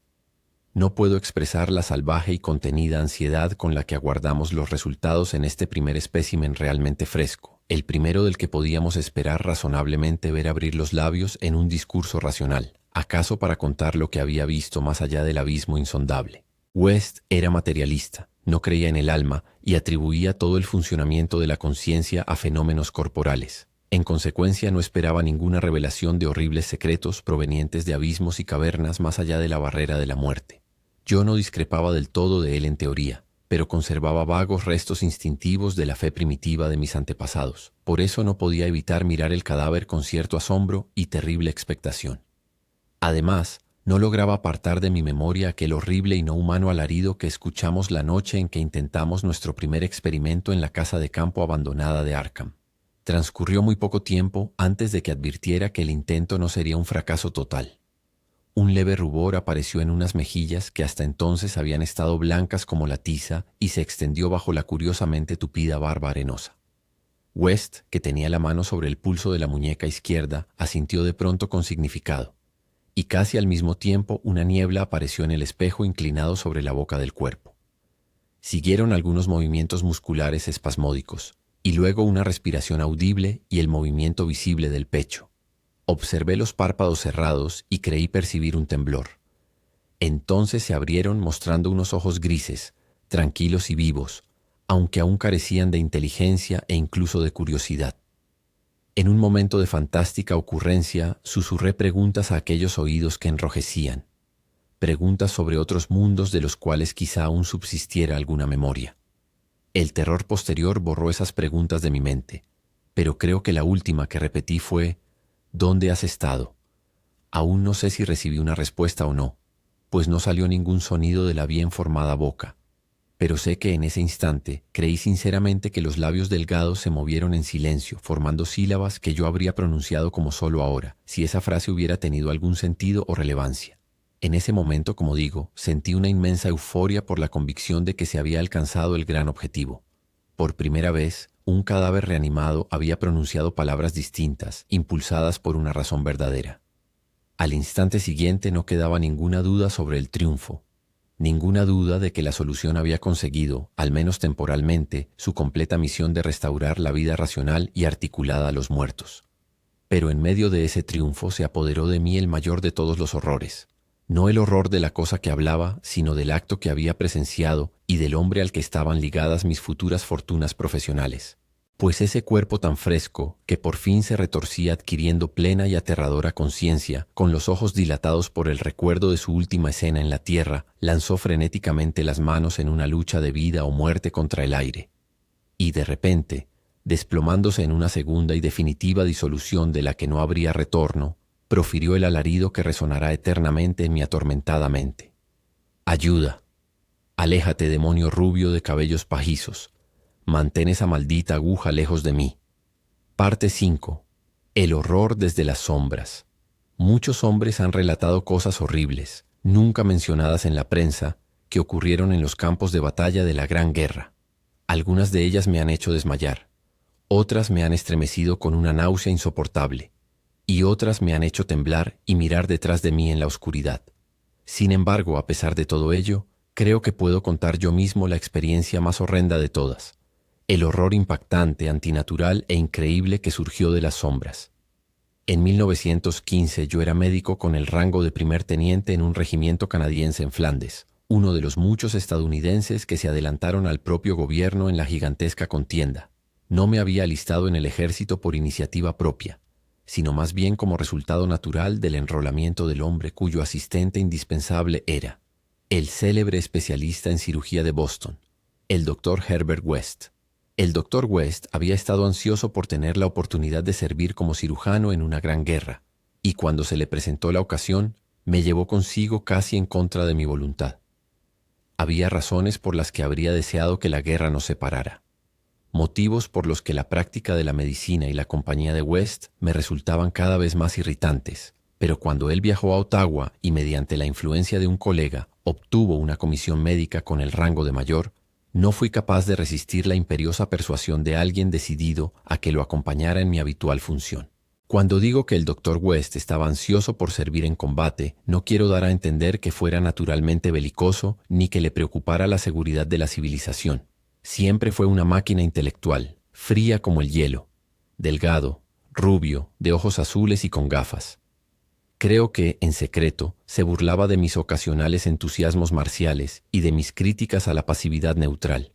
No puedo expresar la salvaje y contenida ansiedad con la que aguardamos los resultados en este primer espécimen realmente fresco, el primero del que podíamos esperar razonablemente ver abrir los labios en un discurso racional, acaso para contar lo que había visto más allá del abismo insondable. West era materialista, no creía en el alma y atribuía todo el funcionamiento de la conciencia a fenómenos corporales. En consecuencia, no esperaba ninguna revelación de horribles secretos provenientes de abismos y cavernas más allá de la barrera de la muerte. Yo no discrepaba del todo de él en teoría, pero conservaba vagos restos instintivos de la fe primitiva de mis antepasados. Por eso no podía evitar mirar el cadáver con cierto asombro y terrible expectación. Además, no lograba apartar de mi memoria aquel horrible y no humano alarido que escuchamos la noche en que intentamos nuestro primer experimento en la casa de campo abandonada de Arkham. Transcurrió muy poco tiempo antes de que advirtiera que el intento no sería un fracaso total. Un leve rubor apareció en unas mejillas que hasta entonces habían estado blancas como la tiza y se extendió bajo la curiosamente tupida barba arenosa. West, que tenía la mano sobre el pulso de la muñeca izquierda, asintió de pronto con significado, y casi al mismo tiempo una niebla apareció en el espejo inclinado sobre la boca del cuerpo. Siguieron algunos movimientos musculares espasmódicos, y luego una respiración audible y el movimiento visible del pecho. Observé los párpados cerrados y creí percibir un temblor. Entonces se abrieron mostrando unos ojos grises, tranquilos y vivos, aunque aún carecían de inteligencia e incluso de curiosidad. En un momento de fantástica ocurrencia, susurré preguntas a aquellos oídos que enrojecían, preguntas sobre otros mundos de los cuales quizá aún subsistiera alguna memoria. El terror posterior borró esas preguntas de mi mente, pero creo que la última que repetí fue: ¿dónde has estado? Aún no sé si recibí una respuesta o no, pues no salió ningún sonido de la bien formada boca. Pero sé que en ese instante creí sinceramente que los labios delgados se movieron en silencio, formando sílabas que yo habría pronunciado como solo ahora, si esa frase hubiera tenido algún sentido o relevancia. En ese momento, como digo, sentí una inmensa euforia por la convicción de que se había alcanzado el gran objetivo. Por primera vez, un cadáver reanimado había pronunciado palabras distintas, impulsadas por una razón verdadera. Al instante siguiente no quedaba ninguna duda sobre el triunfo, ninguna duda de que la solución había conseguido, al menos temporalmente, su completa misión de restaurar la vida racional y articulada a los muertos. Pero en medio de ese triunfo se apoderó de mí el mayor de todos los horrores. No el horror de la cosa que hablaba, sino del acto que había presenciado y del hombre al que estaban ligadas mis futuras fortunas profesionales. Pues ese cuerpo tan fresco, que por fin se retorcía adquiriendo plena y aterradora conciencia, con los ojos dilatados por el recuerdo de su última escena en la tierra, lanzó frenéticamente las manos en una lucha de vida o muerte contra el aire. Y de repente, desplomándose en una segunda y definitiva disolución de la que no habría retorno, profirió el alarido que resonará eternamente en mi atormentada mente. Ayuda. Aléjate, demonio rubio de cabellos pajizos. Mantén esa maldita aguja lejos de mí. Parte 5. El horror desde las sombras. Muchos hombres han relatado cosas horribles, nunca mencionadas en la prensa, que ocurrieron en los campos de batalla de la Gran Guerra. Algunas de ellas me han hecho desmayar, otras me han estremecido con una náusea insoportable, y otras me han hecho temblar y mirar detrás de mí en la oscuridad. Sin embargo, a pesar de todo ello, creo que puedo contar yo mismo la experiencia más horrenda de todas, el horror impactante, antinatural e increíble que surgió de las sombras. En 1915 yo era médico con el rango de primer teniente en un regimiento canadiense en Flandes, uno de los muchos estadounidenses que se adelantaron al propio gobierno en la gigantesca contienda. No me había alistado en el ejército por iniciativa propia, sino más bien como resultado natural del enrolamiento del hombre cuyo asistente indispensable era el célebre especialista en cirugía de Boston, el Dr. Herbert West. El Dr. West había estado ansioso por tener la oportunidad de servir como cirujano en una gran guerra, y cuando se le presentó la ocasión, me llevó consigo casi en contra de mi voluntad. Había razones por las que habría deseado que la guerra nos separara, motivos por los que la práctica de la medicina y la compañía de West me resultaban cada vez más irritantes, pero cuando él viajó a Ottawa y mediante la influencia de un colega obtuvo una comisión médica con el rango de mayor, no fui capaz de resistir la imperiosa persuasión de alguien decidido a que lo acompañara en mi habitual función. Cuando digo que el Dr. West estaba ansioso por servir en combate, no quiero dar a entender que fuera naturalmente belicoso ni que le preocupara la seguridad de la civilización. Siempre fue una máquina intelectual, fría como el hielo, delgado, rubio, de ojos azules y con gafas. Creo que, en secreto, se burlaba de mis ocasionales entusiasmos marciales y de mis críticas a la pasividad neutral.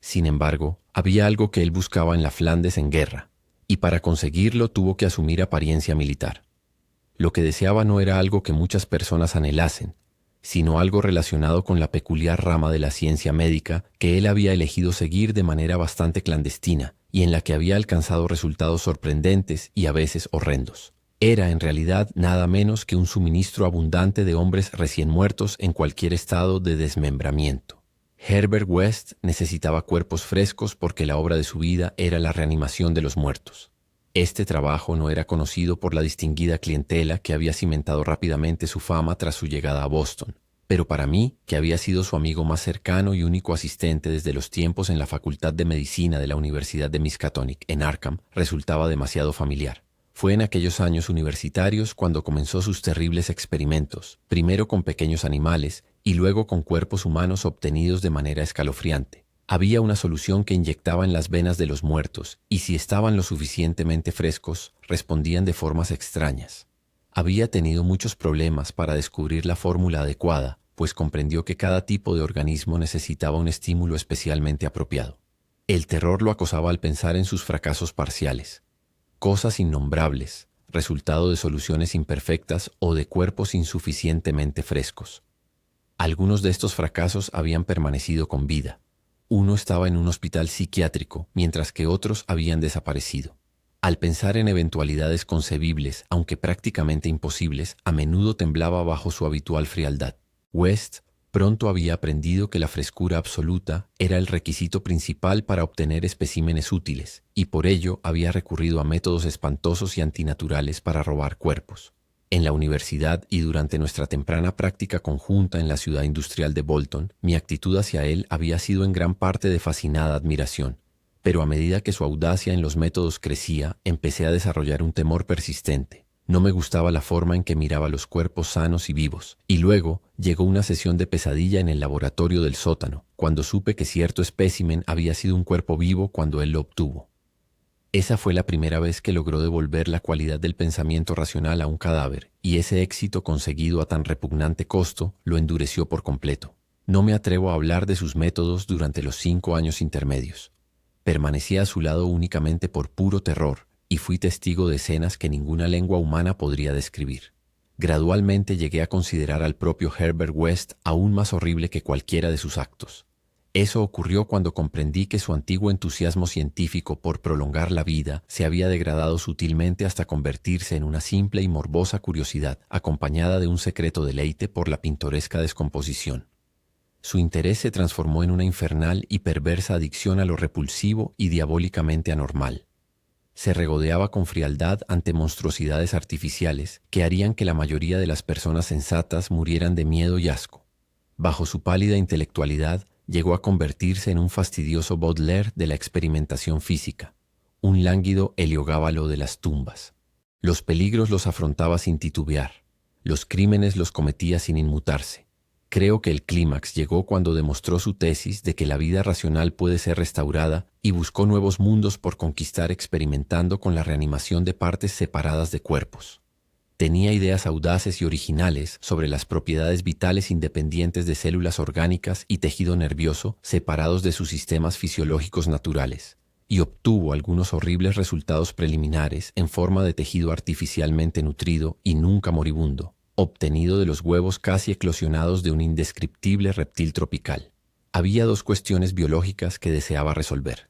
Sin embargo, había algo que él buscaba en la Flandes en guerra, y para conseguirlo tuvo que asumir apariencia militar. Lo que deseaba no era algo que muchas personas anhelasen, sino algo relacionado con la peculiar rama de la ciencia médica que él había elegido seguir de manera bastante clandestina y en la que había alcanzado resultados sorprendentes y a veces horrendos. Era en realidad nada menos que un suministro abundante de hombres recién muertos en cualquier estado de desmembramiento. Herbert West necesitaba cuerpos frescos porque la obra de su vida era la reanimación de los muertos. Este trabajo no era conocido por la distinguida clientela que había cimentado rápidamente su fama tras su llegada a Boston, pero para mí, que había sido su amigo más cercano y único asistente desde los tiempos en la Facultad de Medicina de la Universidad de Miskatonic en Arkham, resultaba demasiado familiar. Fue en aquellos años universitarios cuando comenzó sus terribles experimentos, primero con pequeños animales y luego con cuerpos humanos obtenidos de manera escalofriante. Había una solución que inyectaba en las venas de los muertos y si estaban lo suficientemente frescos, respondían de formas extrañas. Había tenido muchos problemas para descubrir la fórmula adecuada, pues comprendió que cada tipo de organismo necesitaba un estímulo especialmente apropiado. El terror lo acosaba al pensar en sus fracasos parciales. Cosas innombrables, resultado de soluciones imperfectas o de cuerpos insuficientemente frescos. Algunos de estos fracasos habían permanecido con vida. Uno estaba en un hospital psiquiátrico, mientras que otros habían desaparecido. Al pensar en eventualidades concebibles, aunque prácticamente imposibles, a menudo temblaba bajo su habitual frialdad. West pronto había aprendido que la frescura absoluta era el requisito principal para obtener especímenes útiles, y por ello había recurrido a métodos espantosos y antinaturales para robar cuerpos. En la universidad y durante nuestra temprana práctica conjunta en la ciudad industrial de Bolton, mi actitud hacia él había sido en gran parte de fascinada admiración, pero a medida que su audacia en los métodos crecía, empecé a desarrollar un temor persistente. No me gustaba la forma en que miraba los cuerpos sanos y vivos, y luego llegó una sesión de pesadilla en el laboratorio del sótano, cuando supe que cierto espécimen había sido un cuerpo vivo cuando él lo obtuvo. Esa fue la primera vez que logró devolver la cualidad del pensamiento racional a un cadáver, y ese éxito conseguido a tan repugnante costo lo endureció por completo. No me atrevo a hablar de sus métodos durante los 5 años intermedios. Permanecí a su lado únicamente por puro terror, y fui testigo de escenas que ninguna lengua humana podría describir. Gradualmente llegué a considerar al propio Herbert West aún más horrible que cualquiera de sus actos. Eso ocurrió cuando comprendí que su antiguo entusiasmo científico por prolongar la vida se había degradado sutilmente hasta convertirse en una simple y morbosa curiosidad, acompañada de un secreto deleite por la pintoresca descomposición. Su interés se transformó en una infernal y perversa adicción a lo repulsivo y diabólicamente anormal. Se regodeaba con frialdad ante monstruosidades artificiales que harían que la mayoría de las personas sensatas murieran de miedo y asco. Bajo su pálida intelectualidad, llegó a convertirse en un fastidioso Baudelaire de la experimentación física, un lánguido Heliogábalo de las tumbas. Los peligros los afrontaba sin titubear, los crímenes los cometía sin inmutarse. Creo que el clímax llegó cuando demostró su tesis de que la vida racional puede ser restaurada y buscó nuevos mundos por conquistar experimentando con la reanimación de partes separadas de cuerpos. Tenía ideas audaces y originales sobre las propiedades vitales independientes de células orgánicas y tejido nervioso separados de sus sistemas fisiológicos naturales, y obtuvo algunos horribles resultados preliminares en forma de tejido artificialmente nutrido y nunca moribundo, obtenido de los huevos casi eclosionados de un indescriptible reptil tropical. Había 2 cuestiones biológicas que deseaba resolver.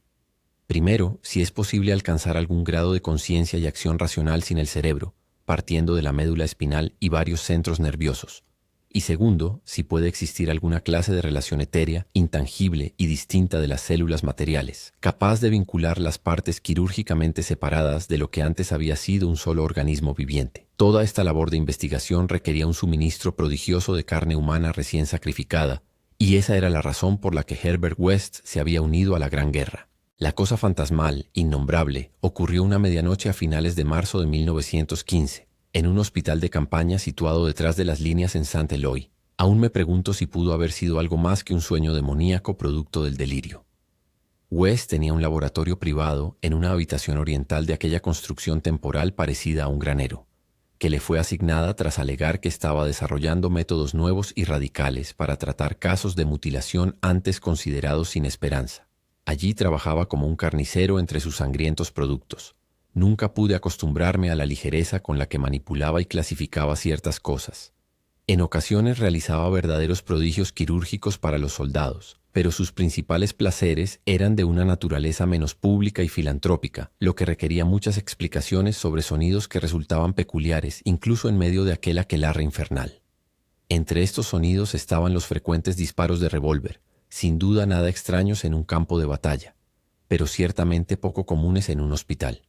Primero, si es posible alcanzar algún grado de conciencia y acción racional sin el cerebro, partiendo de la médula espinal y varios centros nerviosos. Y segundo, si puede existir alguna clase de relación etérea, intangible y distinta de las células materiales, capaz de vincular las partes quirúrgicamente separadas de lo que antes había sido un solo organismo viviente. Toda esta labor de investigación requería un suministro prodigioso de carne humana recién sacrificada, y esa era la razón por la que Herbert West se había unido a la Gran Guerra. La cosa fantasmal, innombrable, ocurrió una medianoche a finales de marzo de 1915, en un hospital de campaña situado detrás de las líneas en Saint-Éloi. Aún me pregunto si pudo haber sido algo más que un sueño demoníaco producto del delirio. West tenía un laboratorio privado en una habitación oriental de aquella construcción temporal parecida a un granero, que le fue asignada tras alegar que estaba desarrollando métodos nuevos y radicales para tratar casos de mutilación antes considerados sin esperanza. Allí trabajaba como un carnicero entre sus sangrientos productos. Nunca pude acostumbrarme a la ligereza con la que manipulaba y clasificaba ciertas cosas. En ocasiones realizaba verdaderos prodigios quirúrgicos para los soldados, pero sus principales placeres eran de una naturaleza menos pública y filantrópica, lo que requería muchas explicaciones sobre sonidos que resultaban peculiares incluso en medio de aquel aquelarre infernal. Entre estos sonidos estaban los frecuentes disparos de revólver, sin duda nada extraños en un campo de batalla, pero ciertamente poco comunes en un hospital.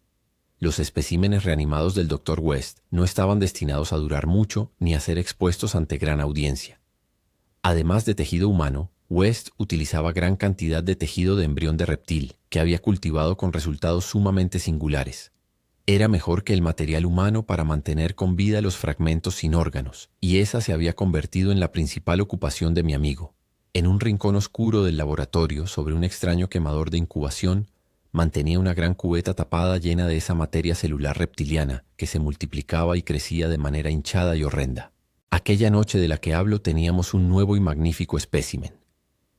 Los especímenes reanimados del Dr. West no estaban destinados a durar mucho ni a ser expuestos ante gran audiencia. Además de tejido humano, West utilizaba gran cantidad de tejido de embrión de reptil, que había cultivado con resultados sumamente singulares. Era mejor que el material humano para mantener con vida los fragmentos sin órganos, y esa se había convertido en la principal ocupación de mi amigo. En un rincón oscuro del laboratorio, sobre un extraño quemador de incubación, mantenía una gran cubeta tapada llena de esa materia celular reptiliana que se multiplicaba y crecía de manera hinchada y horrenda. Aquella noche de la que hablo teníamos un nuevo y magnífico espécimen.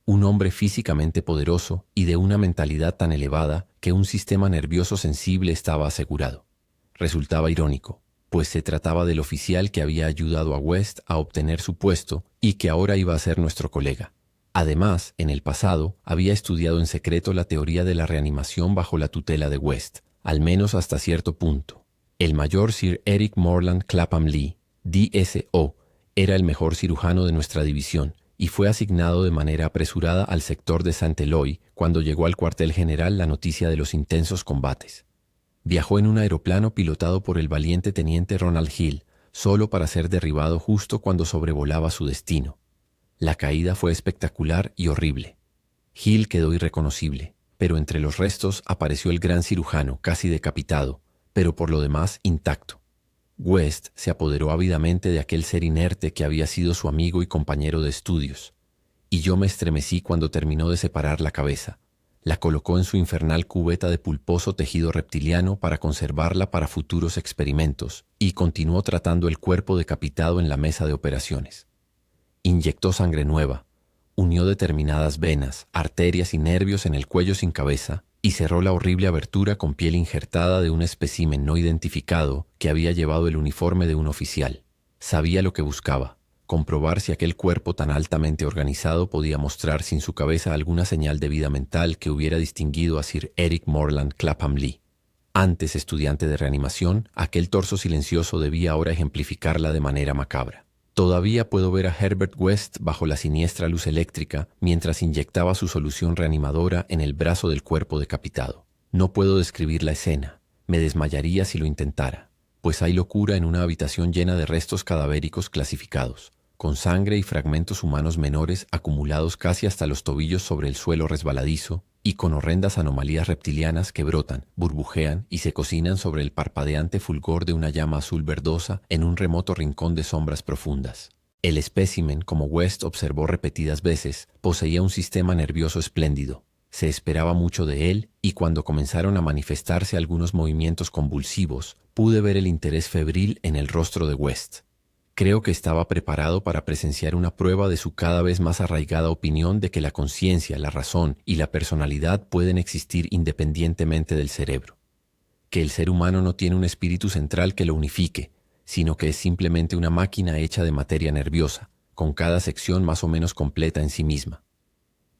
Un hombre físicamente poderoso y de una mentalidad tan elevada que un sistema nervioso sensible estaba asegurado. Resultaba irónico, pues se trataba del oficial que había ayudado a West a obtener su puesto y que ahora iba a ser nuestro colega. Además, en el pasado, había estudiado en secreto la teoría de la reanimación bajo la tutela de West, al menos hasta cierto punto. El mayor Sir Eric Morland Clapham Lee, D.S.O., era el mejor cirujano de nuestra división y fue asignado de manera apresurada al sector de Saint-Éloi cuando llegó al cuartel general la noticia de los intensos combates. Viajó en un aeroplano pilotado por el valiente teniente Ronald Hill, solo para ser derribado justo cuando sobrevolaba su destino. La caída fue espectacular y horrible. Hill quedó irreconocible, pero entre los restos apareció el gran cirujano, casi decapitado, pero por lo demás intacto. West se apoderó ávidamente de aquel ser inerte que había sido su amigo y compañero de estudios, y yo me estremecí cuando terminó de separar la cabeza, La colocó en su infernal cubeta de pulposo tejido reptiliano para conservarla para futuros experimentos y continuó tratando el cuerpo decapitado en la mesa de operaciones. Inyectó sangre nueva, unió determinadas venas, arterias y nervios en el cuello sin cabeza y cerró la horrible abertura con piel injertada de un espécimen no identificado que había llevado el uniforme de un oficial. Sabía lo que buscaba: comprobar si aquel cuerpo tan altamente organizado podía mostrar sin su cabeza alguna señal de vida mental que hubiera distinguido a Sir Eric Moreland Clapham Lee. Antes estudiante de reanimación, aquel torso silencioso debía ahora ejemplificarla de manera macabra. Todavía puedo ver a Herbert West bajo la siniestra luz eléctrica mientras inyectaba su solución reanimadora en el brazo del cuerpo decapitado. No puedo describir la escena. Me desmayaría si lo intentara, pues hay locura en una habitación llena de restos cadavéricos clasificados, con sangre y fragmentos humanos menores acumulados casi hasta los tobillos sobre el suelo resbaladizo, y con horrendas anomalías reptilianas que brotan, burbujean y se cocinan sobre el parpadeante fulgor de una llama azul verdosa en un remoto rincón de sombras profundas. El espécimen, como West observó repetidas veces, poseía un sistema nervioso espléndido. Se esperaba mucho de él, y cuando comenzaron a manifestarse algunos movimientos convulsivos, pude ver el interés febril en el rostro de West. Creo que estaba preparado para presenciar una prueba de su cada vez más arraigada opinión de que la conciencia, la razón y la personalidad pueden existir independientemente del cerebro. Que el ser humano no tiene un espíritu central que lo unifique, sino que es simplemente una máquina hecha de materia nerviosa, con cada sección más o menos completa en sí misma.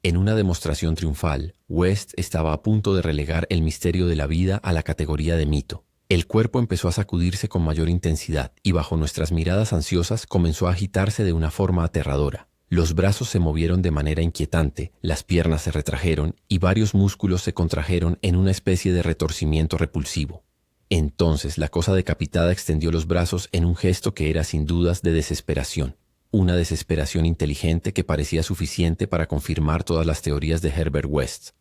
En una demostración triunfal, West estaba a punto de relegar el misterio de la vida a la categoría de mito. El cuerpo empezó a sacudirse con mayor intensidad y bajo nuestras miradas ansiosas comenzó a agitarse de una forma aterradora. Los brazos se movieron de manera inquietante, las piernas se retrajeron y varios músculos se contrajeron en una especie de retorcimiento repulsivo. Entonces la cosa decapitada extendió los brazos en un gesto que era sin dudas de desesperación. Una desesperación inteligente que parecía suficiente para confirmar todas las teorías de Herbert West.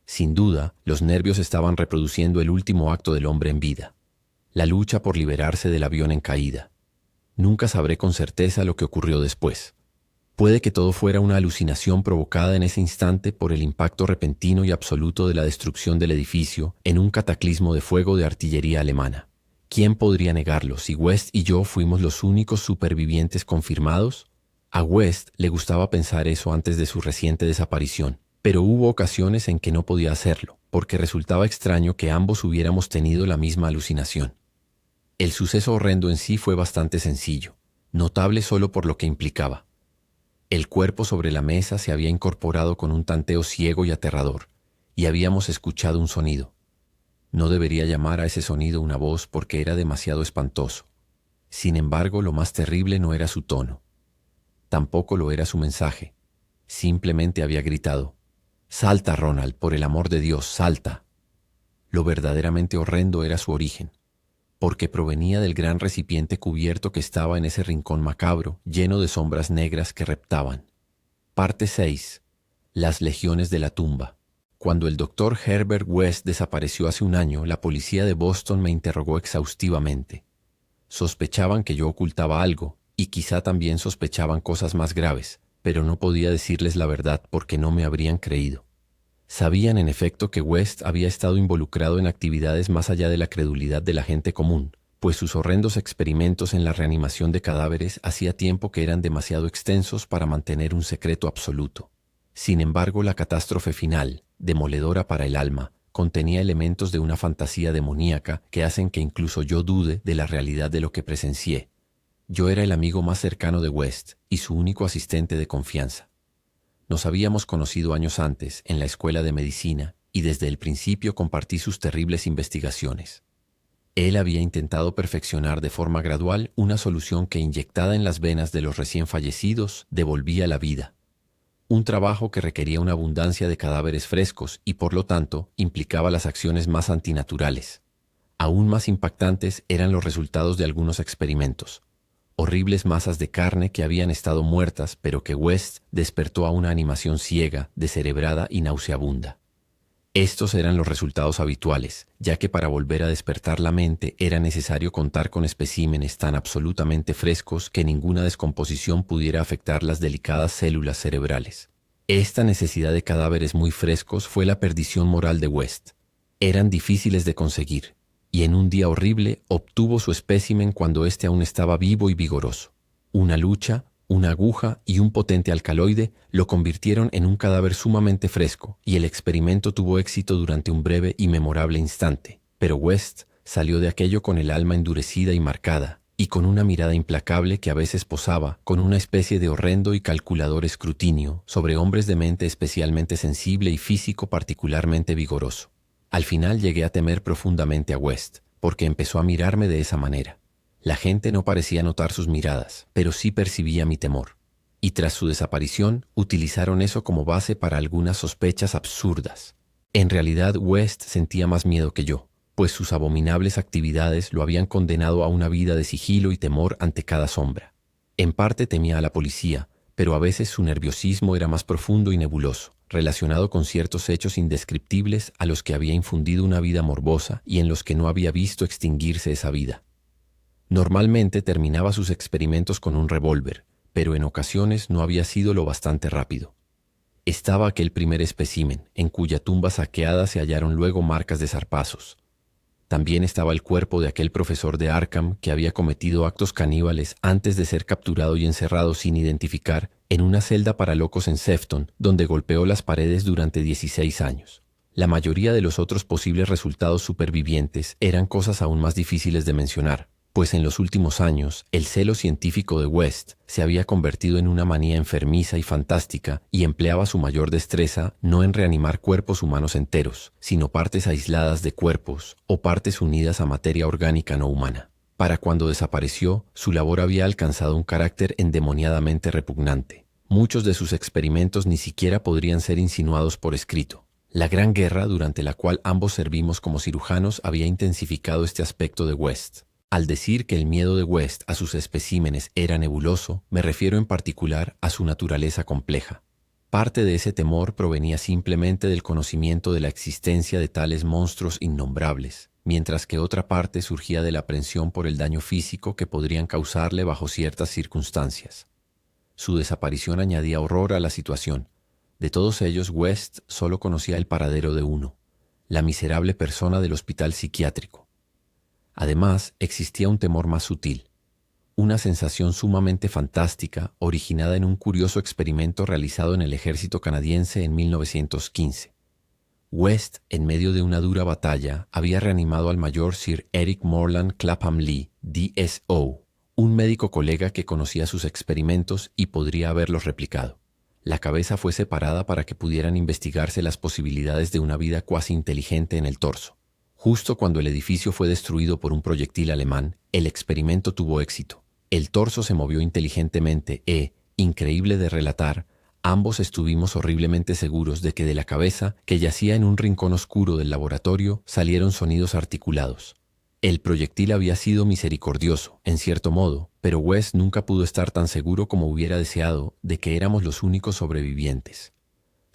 Sin duda, los nervios estaban reproduciendo el último acto del hombre en vida. La lucha por liberarse del avión en caída. Nunca sabré con certeza lo que ocurrió después. Puede que todo fuera una alucinación provocada en ese instante por el impacto repentino y absoluto de la destrucción del edificio en un cataclismo de fuego de artillería alemana. ¿Quién podría negarlo si West y yo fuimos los únicos supervivientes confirmados? A West le gustaba pensar eso antes de su reciente desaparición, pero hubo ocasiones en que no podía hacerlo, porque resultaba extraño que ambos hubiéramos tenido la misma alucinación. El suceso horrendo en sí fue bastante sencillo, notable solo por lo que implicaba. El cuerpo sobre la mesa se había incorporado con un tanteo ciego y aterrador, y habíamos escuchado un sonido. No debería llamar a ese sonido una voz porque era demasiado espantoso. Sin embargo, lo más terrible no era su tono. Tampoco lo era su mensaje. Simplemente había gritado: «Salta, Ronald, por el amor de Dios, salta». Lo verdaderamente horrendo era su origen, porque provenía del gran recipiente cubierto que estaba en ese rincón macabro, lleno de sombras negras que reptaban. Parte 6. Las legiones de la tumba. Cuando el doctor Herbert West desapareció hace un año, la policía de Boston me interrogó exhaustivamente. Sospechaban que yo ocultaba algo, y quizá también sospechaban cosas más graves, pero no podía decirles la verdad porque no me habrían creído. Sabían en efecto que West había estado involucrado en actividades más allá de la credulidad de la gente común, pues sus horrendos experimentos en la reanimación de cadáveres hacía tiempo que eran demasiado extensos para mantener un secreto absoluto. Sin embargo, la catástrofe final, demoledora para el alma, contenía elementos de una fantasía demoníaca que hacen que incluso yo dude de la realidad de lo que presencié. Yo era el amigo más cercano de West y su único asistente de confianza. Nos habíamos conocido años antes en la escuela de medicina y desde el principio compartí sus terribles investigaciones. Él había intentado perfeccionar de forma gradual una solución que, inyectada en las venas de los recién fallecidos, devolvía la vida. Un trabajo que requería una abundancia de cadáveres frescos y, por lo tanto, implicaba las acciones más antinaturales. Aún más impactantes eran los resultados de algunos experimentos. Horribles masas de carne que habían estado muertas, pero que West despertó a una animación ciega, descerebrada y nauseabunda. Estos eran los resultados habituales, ya que para volver a despertar la mente era necesario contar con especímenes tan absolutamente frescos que ninguna descomposición pudiera afectar las delicadas células cerebrales. Esta necesidad de cadáveres muy frescos fue la perdición moral de West. Eran difíciles de conseguir, y en un día horrible obtuvo su espécimen cuando éste aún estaba vivo y vigoroso. Una lucha, una aguja y un potente alcaloide lo convirtieron en un cadáver sumamente fresco, y el experimento tuvo éxito durante un breve y memorable instante. Pero West salió de aquello con el alma endurecida y marcada, y con una mirada implacable que a veces posaba con una especie de horrendo y calculador escrutinio sobre hombres de mente especialmente sensible y físico particularmente vigoroso. Al final llegué a temer profundamente a West, porque empezó a mirarme de esa manera. La gente no parecía notar sus miradas, pero sí percibía mi temor. Y tras su desaparición, utilizaron eso como base para algunas sospechas absurdas. En realidad, West sentía más miedo que yo, pues sus abominables actividades lo habían condenado a una vida de sigilo y temor ante cada sombra. En parte temía a la policía, pero a veces su nerviosismo era más profundo y nebuloso, relacionado con ciertos hechos indescriptibles a los que había infundido una vida morbosa y en los que no había visto extinguirse esa vida. Normalmente terminaba sus experimentos con un revólver, pero en ocasiones no había sido lo bastante rápido. Estaba aquel primer espécimen, en cuya tumba saqueada se hallaron luego marcas de zarpazos. También estaba el cuerpo de aquel profesor de Arkham que había cometido actos caníbales antes de ser capturado y encerrado sin identificar en una celda para locos en Sefton, donde golpeó las paredes durante 16 años. La mayoría de los otros posibles resultados supervivientes eran cosas aún más difíciles de mencionar, pues en los últimos años el celo científico de West se había convertido en una manía enfermiza y fantástica y empleaba su mayor destreza no en reanimar cuerpos humanos enteros, sino partes aisladas de cuerpos o partes unidas a materia orgánica no humana. Para cuando desapareció, su labor había alcanzado un carácter endemoniadamente repugnante. Muchos de sus experimentos ni siquiera podrían ser insinuados por escrito. La Gran Guerra, durante la cual ambos servimos como cirujanos, había intensificado este aspecto de West. Al decir que el miedo de West a sus especímenes era nebuloso, me refiero en particular a su naturaleza compleja. Parte de ese temor provenía simplemente del conocimiento de la existencia de tales monstruos innombrables, mientras que otra parte surgía de la aprensión por el daño físico que podrían causarle bajo ciertas circunstancias. Su desaparición añadía horror a la situación. De todos ellos, West solo conocía el paradero de uno, la miserable persona del hospital psiquiátrico. Además, existía un temor más sutil, una sensación sumamente fantástica originada en un curioso experimento realizado en el ejército canadiense en 1915. West, en medio de una dura batalla, había reanimado al mayor Sir Eric Moreland Clapham Lee, D.S.O., un médico colega que conocía sus experimentos y podría haberlos replicado. La cabeza fue separada para que pudieran investigarse las posibilidades de una vida cuasi inteligente en el torso. Justo cuando el edificio fue destruido por un proyectil alemán, el experimento tuvo éxito. El torso se movió inteligentemente increíble de relatar, ambos estuvimos horriblemente seguros de que de la cabeza, que yacía en un rincón oscuro del laboratorio, salieron sonidos articulados. El proyectil había sido misericordioso, en cierto modo, pero West nunca pudo estar tan seguro como hubiera deseado de que éramos los únicos sobrevivientes.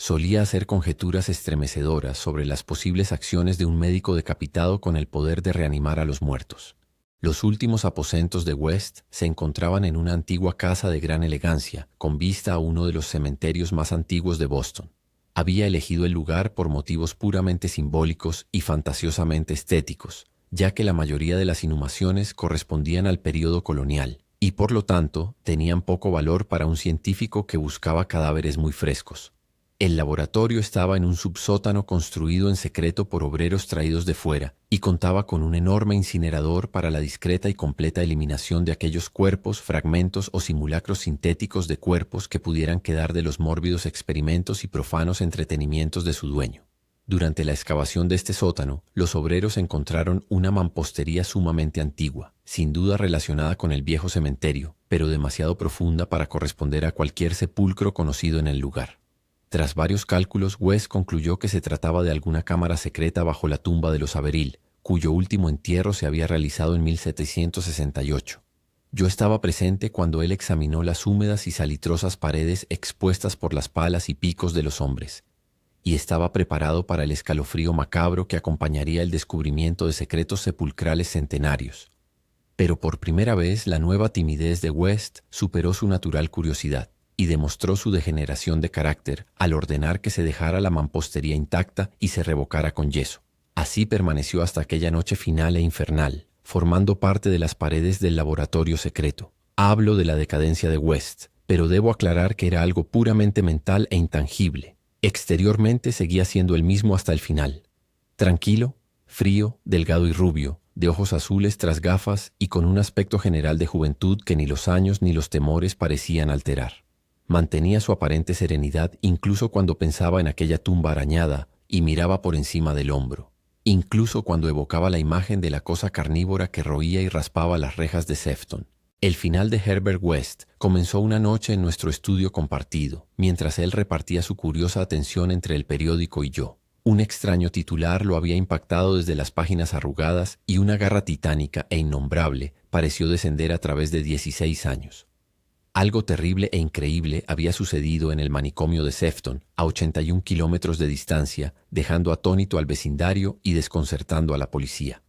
Solía hacer conjeturas estremecedoras sobre las posibles acciones de un médico decapitado con el poder de reanimar a los muertos. Los últimos aposentos de West se encontraban en una antigua casa de gran elegancia, con vista a uno de los cementerios más antiguos de Boston. Había elegido el lugar por motivos puramente simbólicos y fantasiosamente estéticos, ya que la mayoría de las inhumaciones correspondían al período colonial, y por lo tanto tenían poco valor para un científico que buscaba cadáveres muy frescos. El laboratorio estaba en un subsótano construido en secreto por obreros traídos de fuera y contaba con un enorme incinerador para la discreta y completa eliminación de aquellos cuerpos, fragmentos o simulacros sintéticos de cuerpos que pudieran quedar de los mórbidos experimentos y profanos entretenimientos de su dueño. Durante la excavación de este sótano, los obreros encontraron una mampostería sumamente antigua, sin duda relacionada con el viejo cementerio, pero demasiado profunda para corresponder a cualquier sepulcro conocido en el lugar. Tras varios cálculos, West concluyó que se trataba de alguna cámara secreta bajo la tumba de los Averill, cuyo último entierro se había realizado en 1768. Yo estaba presente cuando él examinó las húmedas y salitrosas paredes expuestas por las palas y picos de los hombres, y estaba preparado para el escalofrío macabro que acompañaría el descubrimiento de secretos sepulcrales centenarios. Pero por primera vez la nueva timidez de West superó su natural curiosidad. y demostró su degeneración de carácter al ordenar que se dejara la mampostería intacta y se revocara con yeso. Así permaneció hasta aquella noche final e infernal, formando parte de las paredes del laboratorio secreto. Hablo de la decadencia de West, pero debo aclarar que era algo puramente mental e intangible. Exteriormente seguía siendo el mismo hasta el final. Tranquilo, frío, delgado y rubio, de ojos azules tras gafas y con un aspecto general de juventud que ni los años ni los temores parecían alterar. Mantenía su aparente serenidad incluso cuando pensaba en aquella tumba arañada y miraba por encima del hombro. Incluso cuando evocaba la imagen de la cosa carnívora que roía y raspaba las rejas de Sefton. El final de Herbert West comenzó una noche en nuestro estudio compartido, mientras él repartía su curiosa atención entre el periódico y yo. Un extraño titular lo había impactado desde las páginas arrugadas y una garra titánica e innombrable pareció descender a través de 16 años. Algo terrible e increíble había sucedido en el manicomio de Sefton, a 81 kilómetros de distancia, dejando atónito al vecindario y desconcertando a la policía.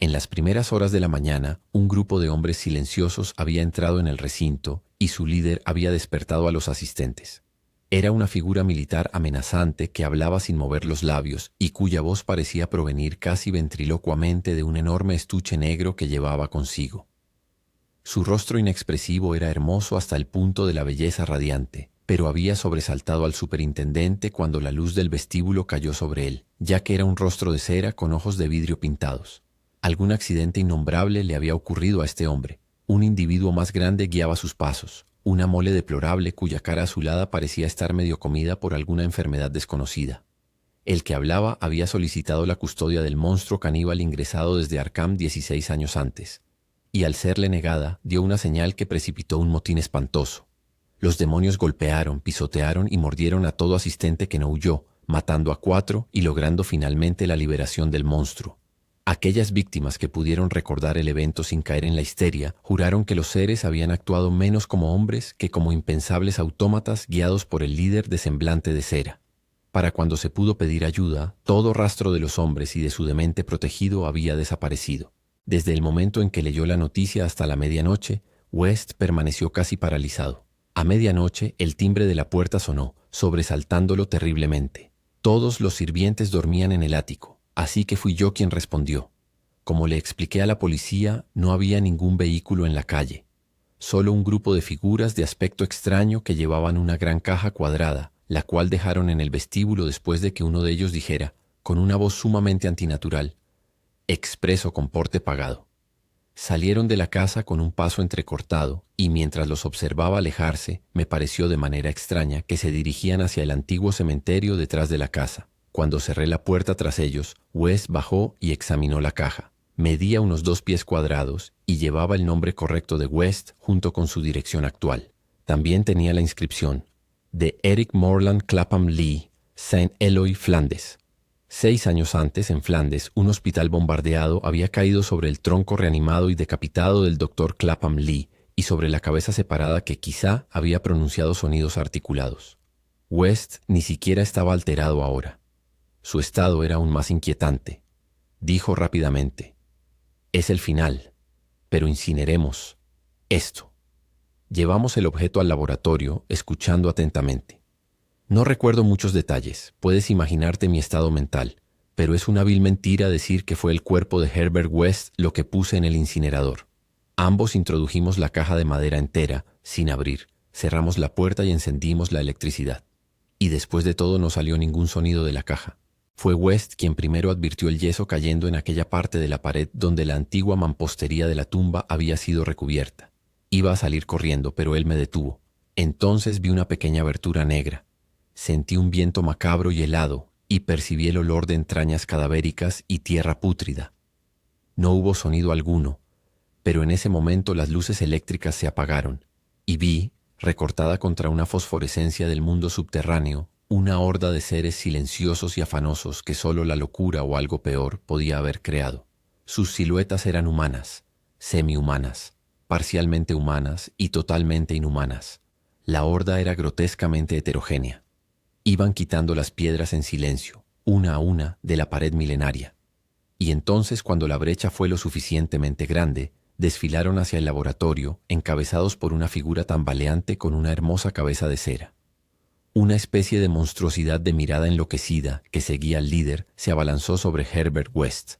En las primeras horas de la mañana, un grupo de hombres silenciosos había entrado en el recinto y su líder había despertado a los asistentes. Era una figura militar amenazante que hablaba sin mover los labios y cuya voz parecía provenir casi ventrílocuamente de un enorme estuche negro que llevaba consigo. Su rostro inexpresivo era hermoso hasta el punto de la belleza radiante, pero había sobresaltado al superintendente cuando la luz del vestíbulo cayó sobre él, ya que era un rostro de cera con ojos de vidrio pintados. Algún accidente innombrable le había ocurrido a este hombre. Un individuo más grande guiaba sus pasos, una mole deplorable cuya cara azulada parecía estar medio comida por alguna enfermedad desconocida. El que hablaba había solicitado la custodia del monstruo caníbal ingresado desde Arkham 16 años antes, y al serle negada, dio una señal que precipitó un motín espantoso. Los demonios golpearon, pisotearon y mordieron a todo asistente que no huyó, matando a 4 y logrando finalmente la liberación del monstruo. Aquellas víctimas que pudieron recordar el evento sin caer en la histeria, juraron que los seres habían actuado menos como hombres que como impensables autómatas guiados por el líder de semblante de cera. Para cuando se pudo pedir ayuda, todo rastro de los hombres y de su demente protegido había desaparecido. Desde el momento en que leyó la noticia hasta la medianoche, West permaneció casi paralizado. A medianoche, el timbre de la puerta sonó, sobresaltándolo terriblemente. Todos los sirvientes dormían en el ático. Así que fui yo quien respondió. Como le expliqué a la policía, no había ningún vehículo en la calle. Solo un grupo de figuras de aspecto extraño que llevaban una gran caja cuadrada, la cual dejaron en el vestíbulo después de que uno de ellos dijera, con una voz sumamente antinatural, «Expreso con porte pagado». Salieron de la casa con un paso entrecortado y mientras los observaba alejarse, me pareció de manera extraña que se dirigían hacia el antiguo cementerio detrás de la casa. Cuando cerré la puerta tras ellos, West bajó y examinó la caja. Medía unos 2 pies cuadrados y llevaba el nombre correcto de West junto con su dirección actual. También tenía la inscripción de Eric Morland Clapham Lee, Saint Eloi, Flandes. 6 años antes, en Flandes, un hospital bombardeado había caído sobre el tronco reanimado y decapitado del Dr. Clapham Lee y sobre la cabeza separada que quizá había pronunciado sonidos articulados. West ni siquiera estaba alterado ahora. Su estado era aún más inquietante. Dijo rápidamente, «Es el final, pero incineremos esto». Llevamos el objeto al laboratorio, escuchando atentamente. No recuerdo muchos detalles, puedes imaginarte mi estado mental, pero es una vil mentira decir que fue el cuerpo de Herbert West lo que puse en el incinerador. Ambos introdujimos la caja de madera entera, sin abrir, cerramos la puerta y encendimos la electricidad. Y después de todo no salió ningún sonido de la caja. Fue West quien primero advirtió el yeso cayendo en aquella parte de la pared donde la antigua mampostería de la tumba había sido recubierta. Iba a salir corriendo, pero él me detuvo. Entonces vi una pequeña abertura negra. Sentí un viento macabro y helado y percibí el olor de entrañas cadavéricas y tierra pútrida. No hubo sonido alguno, pero en ese momento las luces eléctricas se apagaron y vi, recortada contra una fosforescencia del mundo subterráneo, una horda de seres silenciosos y afanosos que solo la locura o algo peor podía haber creado. Sus siluetas eran humanas, semi-humanas, parcialmente humanas y totalmente inhumanas. La horda era grotescamente heterogénea. Iban quitando las piedras en silencio, una a una, de la pared milenaria. Y entonces, cuando la brecha fue lo suficientemente grande, desfilaron hacia el laboratorio, encabezados por una figura tambaleante con una hermosa cabeza de cera. Una especie de monstruosidad de mirada enloquecida que seguía al líder se abalanzó sobre Herbert West.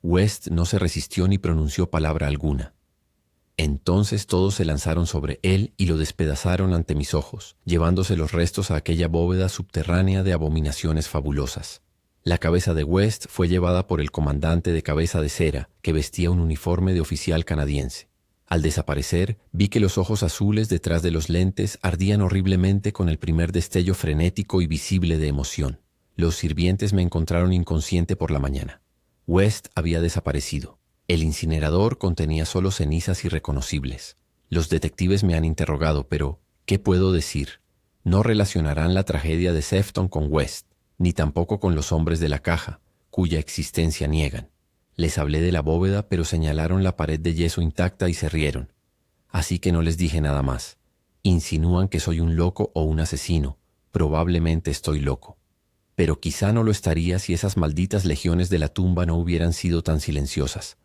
West no se resistió ni pronunció palabra alguna. Entonces todos se lanzaron sobre él y lo despedazaron ante mis ojos, llevándose los restos a aquella bóveda subterránea de abominaciones fabulosas. La cabeza de West fue llevada por el comandante de cabeza de cera, que vestía un uniforme de oficial canadiense. Al desaparecer, vi que los ojos azules detrás de los lentes ardían horriblemente con el primer destello frenético y visible de emoción. Los sirvientes me encontraron inconsciente por la mañana. West había desaparecido. El incinerador contenía solo cenizas irreconocibles. Los detectives me han interrogado, pero ¿qué puedo decir? No relacionarán la tragedia de Sefton con West, ni tampoco con los hombres de la caja, cuya existencia niegan. Les hablé de la bóveda, pero señalaron la pared de yeso intacta y se rieron. Así que no les dije nada más. Insinúan que soy un loco o un asesino. Probablemente estoy loco. Pero quizá no lo estaría si esas malditas legiones de la tumba no hubieran sido tan silenciosas.